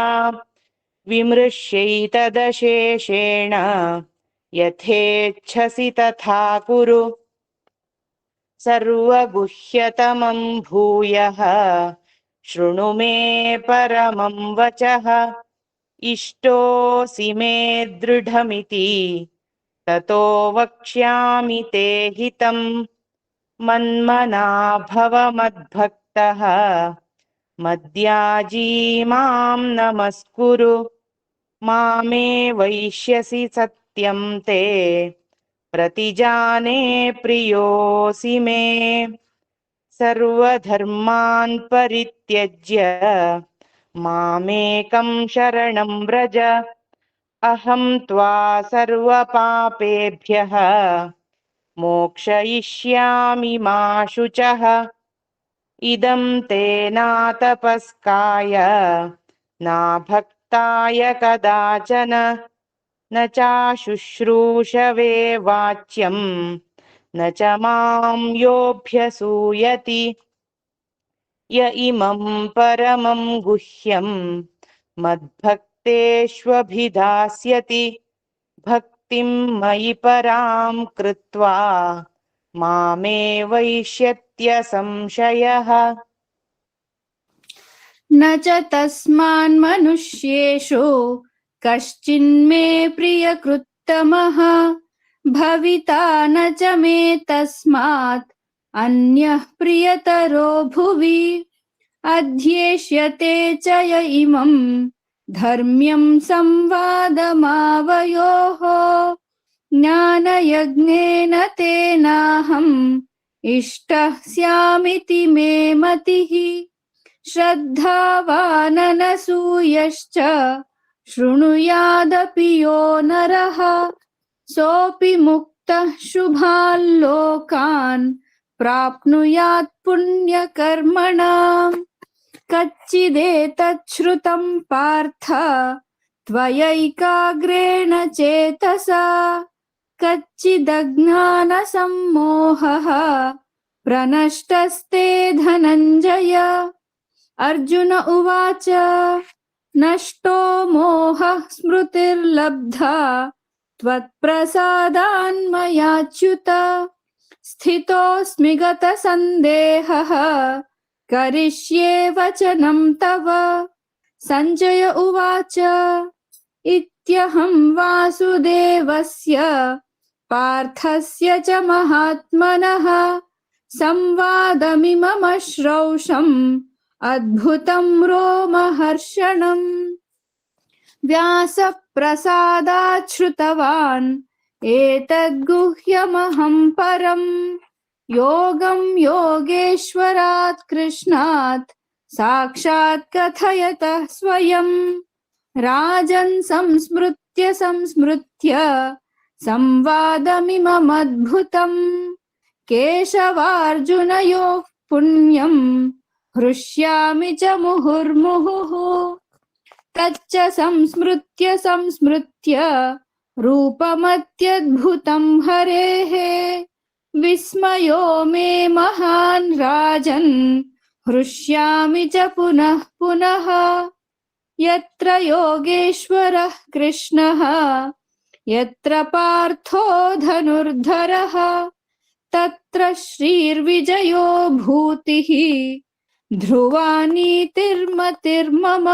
विमृश्यैतदशेषेण यथेच्छसि तथा कुरु सर्वगुह्यतमं भूयः शृणु मे परमं वचः इष्टोऽसि मे दृढमिति ततो वक्ष्यामि ते हितम् मन्मना भव मद्भक्तः मद्याजी मां नमस्कुरु मामे वैष्यसि सत्यं ते प्रतिजाने प्रियोऽसि मे सर्वधर्मान् परित्यज्य मामेकं शरणं व्रज अहं त्वा सर्वपापेभ्यः मोक्षयिष्यामि मा शुचः इदं ते नातपस्काय नाभक्ताय कदाचन न चाशुश्रूषवे वाच्यं न च मां योऽभ्यसूयति य इमं परमं गुह्यं मद्भक्तेष्वभिधास्यति भक्तिं मयि परां कृत्वा मामे वैष्यत्य संशयः। न च तस्मान्मनुष्येषु कश्चिन्मे प्रियकृत्तमः भविता न च मे तस्मात् अन्यः प्रियतरो भुवि अध्येष्यते च य इमं धर्म्यं संवादमावयोः ज्ञानयज्ञेन तेनाहम् इष्टः स्यामिति मे मतिः श्रद्धावाननसूयश्च शृणुयादपि यो नरः सोऽपि मुक्तः शुभान् लोकान् प्राप्नुयात् पुण्यकर्मणाम् कच्चिदेतत् श्रुतं पार्थ त्वयैकाग्रेण चेतसा कच्चिदज्ञानसम्मोहः प्रनष्टस्ते धनञ्जय। अर्जुन उवाच नष्टो मोहः स्मृतिर्लब्धा त्वत्प्रसादान्मयाच्युत स्थितोऽस्मि गतसन्देहः करिष्ये वचनं तव। सञ्जय उवाच इत्यहं वासुदेवस्य पार्थस्य च महात्मनः संवादमिममश्रौषम् अद्भुतं रोमहर्षणम् व्यासप्रसादात् श्रुतवान् एतद्गुह्यमहं परम् योगं योगेश्वरात् कृष्णात् साक्षात् कथयतः स्वयं राजन् संस्मृत्य संवादमिममद्भुतम् केशवार्जुनयोः पुण्यं हृष्यामि च मुहुर्मुहुः तच्च संस्मृत्य रूपमत्यद्भुतं हरेः विस्मयो मे महान् राजन् हृष्यामि च पुनः पुनः यत्र योगेश्वरः कृष्णः यत्र पार्थो धनुर्धरः तत्र श्रीर्विजयो भूतिः ध्रुवा नीतिर्मतिर्मम।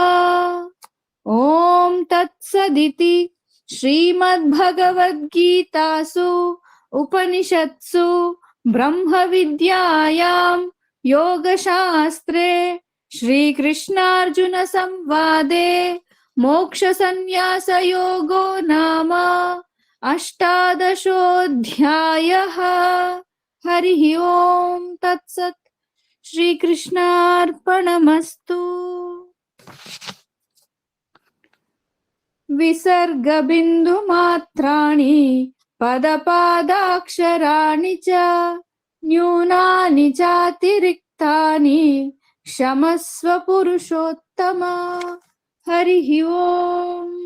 ॐ तत्सदिति श्रीमद्भगवद्गीतासु उपनिषत्सु ब्रह्मविद्यायां योगशास्त्रे श्रीकृष्णार्जुन संवादे मोक्षसंन्यासयोगो नाम अष्टादशोऽध्यायः। हरिः ओम तत्सत्। श्रीकृष्णार्पणमस्तु। विसर्गबिन्दुमात्राणि पदपादाक्षराणि च न्यूनानि चातिरिक्तानि क्षमस्व पुरुषोत्तम। हरिः ओम्।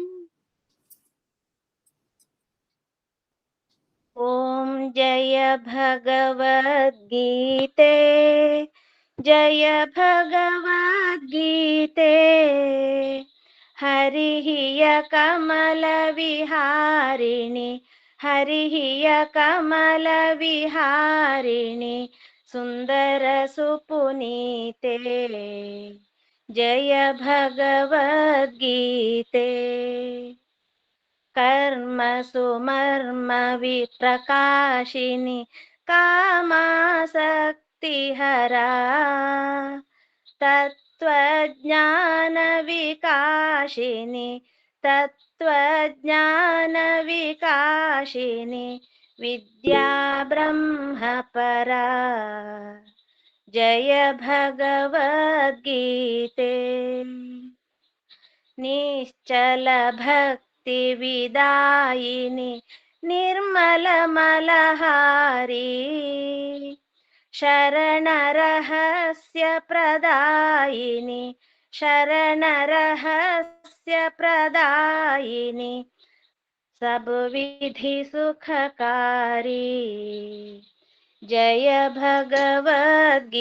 ॐ जय भगवद्गीते जय भगवद्गीते हरिः य कमलविहारिणि हरिः य कमलविहारिणि सुन्दरसुपुनीते जय भगवद्गीते कर्म सुमर्म विप्रकाशिनि कामासक्तिहरा तत्त्वज्ञान विकाशिनि तत्त्वज्ञानविकाशिनि विद्या ब्रह्मपरा जय भगवद्गीते निश्चल भक्तिविदायिनि निर्मलमलहारी शरणरहस्य प्रदायिनि शरणरहस्य प्रदायिनि सबविधि सुखकारी जय भगवद्गीते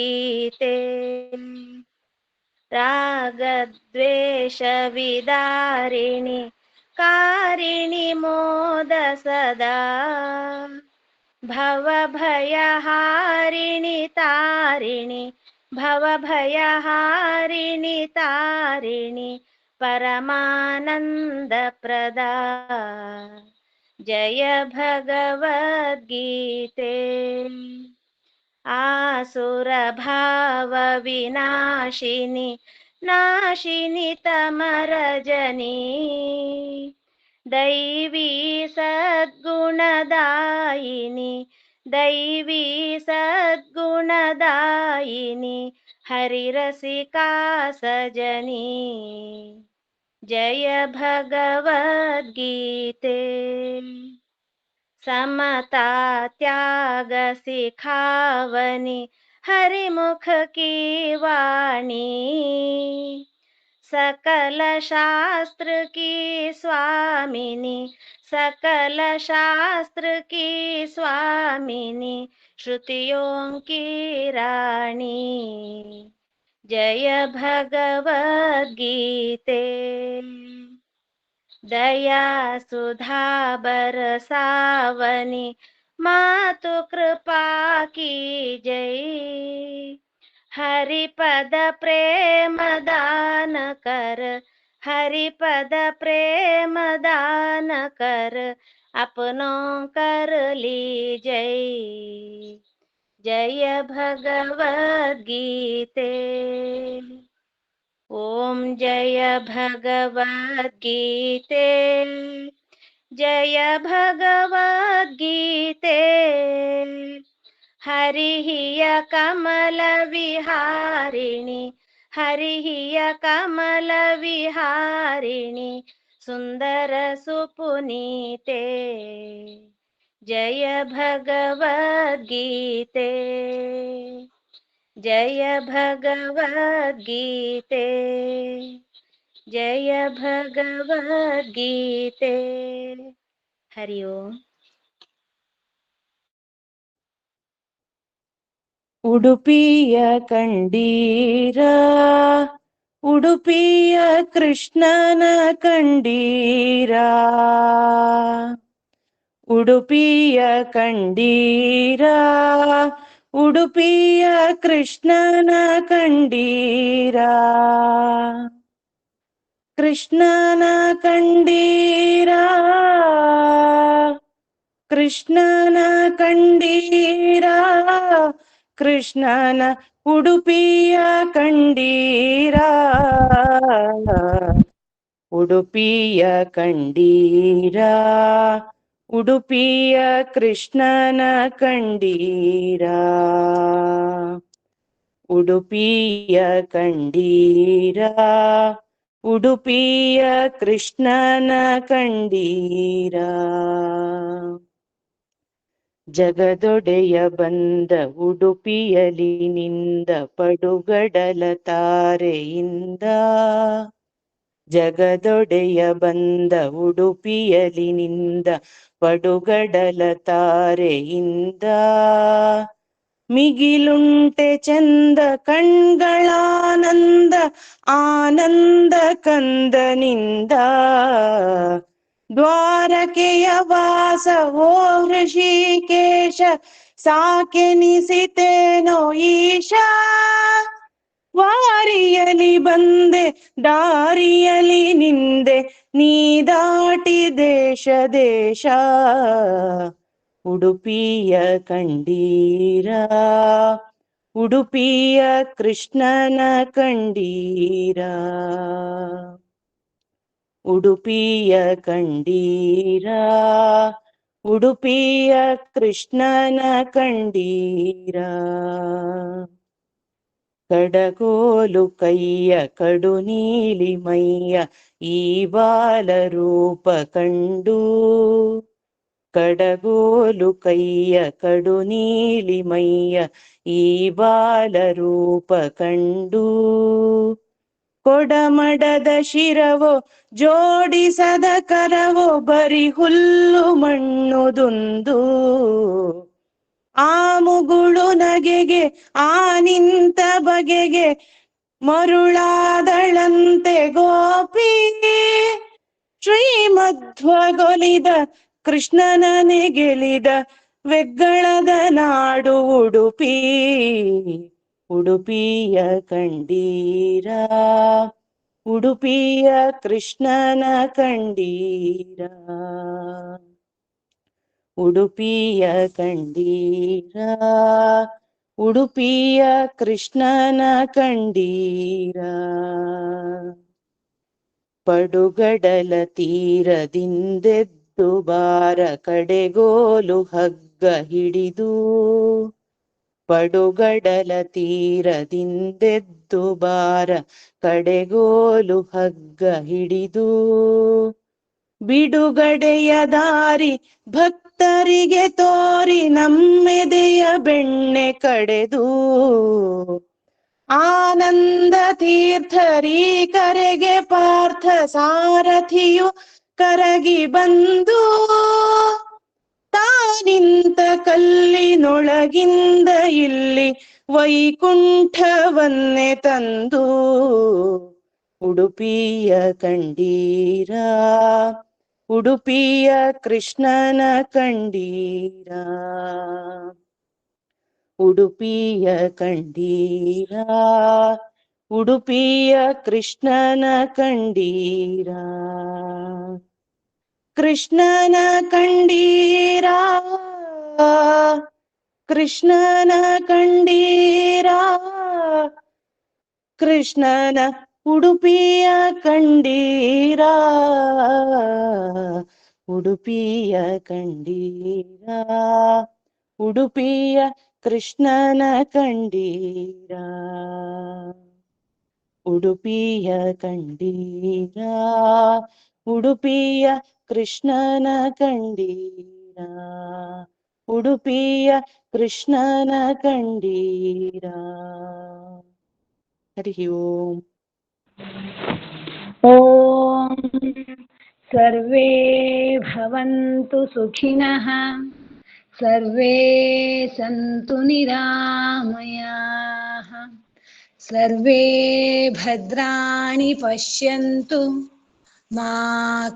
रागद्वेष विदारिणि कारिणि मोद सदा भवभयहारिणि तारिणि भवभयहारिणि तारिणि परमानन्दप्रदा जय भगवद्गीते आसुरभावविनाशिनि नाशिनि तमरजनी दैवी सद्गुणदायिनि दैवी सद्गुणदायिनि हरिरसिका सजनी जय भगवद्गीते समता त्याग सिखावनी हरिमुख की वाणी सकल शास्त्र की स्वामिनी सकल शास्त्र की स्वामिनी श्रुतियों की रानी जय भगवद्गीते दया सुधा बरसावनी मातु कृपा की जय हरिपद प्रेम दान कर हरिपद प्रेम दान कर अपनों कर ली जय जय भगवद्गीते ओम जय भगवद्गीते जय भगवद्गीते हरिः कमल विहारिणि हरिः कमल विहारिणि सुंदर सुपुनीते जय भगवद्गीते जय भगवद्गीते जय भगवद्गीते हरि ओम ಉಡುಪಿಯ ಕಂಡೀರ ಉಡುಪಿಯ ಕೃಷ್ಣನ ಕಂಡೀರ ಉಡುಪಿಯ ಕಂಡೀರ ಉಡುಪಿಯ ಕೃಷ್ಣನ ಕಂಡೀರ ಕೃಷ್ಣನ ಕಂಡೀರ ಕೃಷ್ಣನ ಕಂಡೀರ ಕೃಷ್ಣನ ಉಡುಪಿಯ ಕಂಡೀರ ಉಡುಪಿಯ ಕಂಡೀರ ಉಡುಪಿಯ ಕೃಷ್ಣನ ಕಂಡೀರ ಉಡುಪಿಯ ಕಂಡೀರ ಉಡುಪಿಯ ಕೃಷ್ಣನ ಕಂಡೀರ ಜಗದೊಡೆಯ ಬಂದ ಉಡುಪಿಯಲಿ ನಿಂದ ಪಡುಗಡಲ ತಾರೆಯಿಂದ ಜಗದೊಡೆಯ ಬಂದ ಉಡುಪಿಯಲಿ ನಿಂದ ಪಡುಗಡಲ ತಾರೆಯಿಂದ ಮಿಗಿಲುಂಟೆ ಚಂದ ಕಣ್ಗಳಾನಂದ ಆನಂದ ಕಂದನಿಂದ ದ್ವಾರಕೆಯ ವಾಸ ಓ ಋಷಿಕೇಶ ಸಾಕೆನಿಸಿತೇನೋ ಈಶಾ ವಾರಿಯಲಿ ಬಂದೆ ದಾರಿಯಲಿ ನಿಂದೆ ನೀ ದಾಟಿ ದೇಶ ದೇಶ ಉಡುಪಿಯ ಕಂಡೀರ ಉಡುಪಿಯ ಕೃಷ್ಣನ ಕಂಡೀರ ಉಡುಪಿಯ ಕಂಡೀರ ಉಡುಪಿಯ ಕೃಷ್ಣನ ಕಂಡೀರ ಕಡಗೋಲು ಕೈಯ ಕಡು ನೀಲಿ ಮೈಯ ಈ ಬಾಲ ರೂಪ ಕಂಡು ಕಡಗೋಲು ಕೈಯ ಕಡು ನೀಲಿ ಮೈಯ ಈ ಬಾಲ ರೂಪ ಕಂಡು ಕೊಡಮಡದ ಶಿರವೋ ಜೋಡಿಸದ ಕರವೋ ಬರಿ ಹುಲ್ಲು ಮಣ್ಣುದುಂದು ಆ ಮುಗುಳು ನಗೆಗೆ ಆ ನಿಂತ ಬಗೆಗೆ ಮರುಳಾದಳಂತೆ ಗೋಪಿ ಶ್ರೀಮಧ್ವಗೊಲಿದ ಕೃಷ್ಣನನೆ ಗೆಲಿದ ವೆಗ್ಗಳದ ನಾಡು ಉಡುಪಿ ಉಡುಪಿಯ ಕಂಡೀರ ಉಡುಪಿಯ ಕೃಷ್ಣನ ಕಂಡೀರ ಉಡುಪಿಯ ಕಂಡೀರ ಉಡುಪಿಯ ಕೃಷ್ಣನ ಕಂಡೀರ ಪಡುಗಡಲ ತೀರದಿಂದೆದ್ದು ಬಾರ ಕಡೆಗೋಲು ಹಗ್ಗ ಹಿಡಿದು ಪಡುಗಡಲ ತೀರದಿಂದೆದ್ದು ಬಾರ ಕಡೆಗೋಲು ಹಗ್ಗ ಹಿಡಿದು ಬಿಡುಗಡೆಯ ದಾರಿ ಭಕ್ತರಿಗೆ ತೋರಿ ನಮ್ಮೆದೆಯ ಬೆಣ್ಣೆ ಕಡೆದು ಆನಂದ ತೀರ್ಥರಿ ಕರೆಗೆ ಪಾರ್ಥ ಸಾರಥಿಯು ಕರಗಿ ಬಂದು ತಾನಿಂತ ಕಲ್ಲಿನೊಳಗಿಂದ ಇಲ್ಲಿ ವೈಕುಂಠವನ್ನೇ ತಂದು ಉಡುಪಿಯ ಕಂಡೀರ ಉಡುಪಿಯ ಕೃಷ್ಣನ ಕಂಡೀರ ಉಡುಪಿಯ ಕಂಡೀರ ಉಡುಪಿಯ ಕೃಷ್ಣನ ಕಂಡೀರ ಕೃಷ್ಣನ ಕಂಡೀರ ಕೃಷ್ಣನ ಕಂಡೀರ ಕೃಷ್ಣನ ಉಡುಪಿಯ ಕಂಡೀರ ಉಡುಪಿಯ ಕಂಡೀರ ಉಡುಪಿಯ ಕೃಷ್ಣನ ಕಂಡೀರ ಉಡುಪಿಯ ಕಂಡೀರ ಉಡುಪಿಯ ಕೃಷ್ಣನ ಕಂಡೀರ ಉಡುಪಿಯ ಕೃಷ್ಣನ ಕಂಡೀರ ಹರಿ ಓಂ. ಓಂ ಸರ್ವೇ ಭವಂತು ಸುಖಿನಃ ಸರ್ವೇ ಸಂತು ನಿರಾಮಯಾಃ ಸರ್ವೇ ಭದ್ರಾಣಿ ಪಶ್ಯಂತು ಮಾ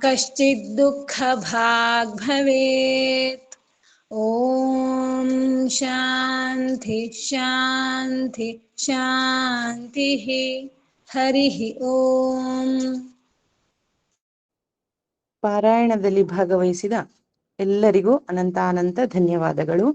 ಕಶ್ಚಿತ್ ದುಃಖಭಾಗ್ ಭವೇತ್. ಓಂ ಶಾಂತಿ ಶಾಂತಿ ಶಾಂತಿ. ಹರಿ ಓಂ. ಪಾರಾಯಣದಲ್ಲಿ ಭಾಗವಹಿಸಿದ ಎಲ್ಲರಿಗೂ ಅನಂತಾನಂತ ಧನ್ಯವಾದಗಳು.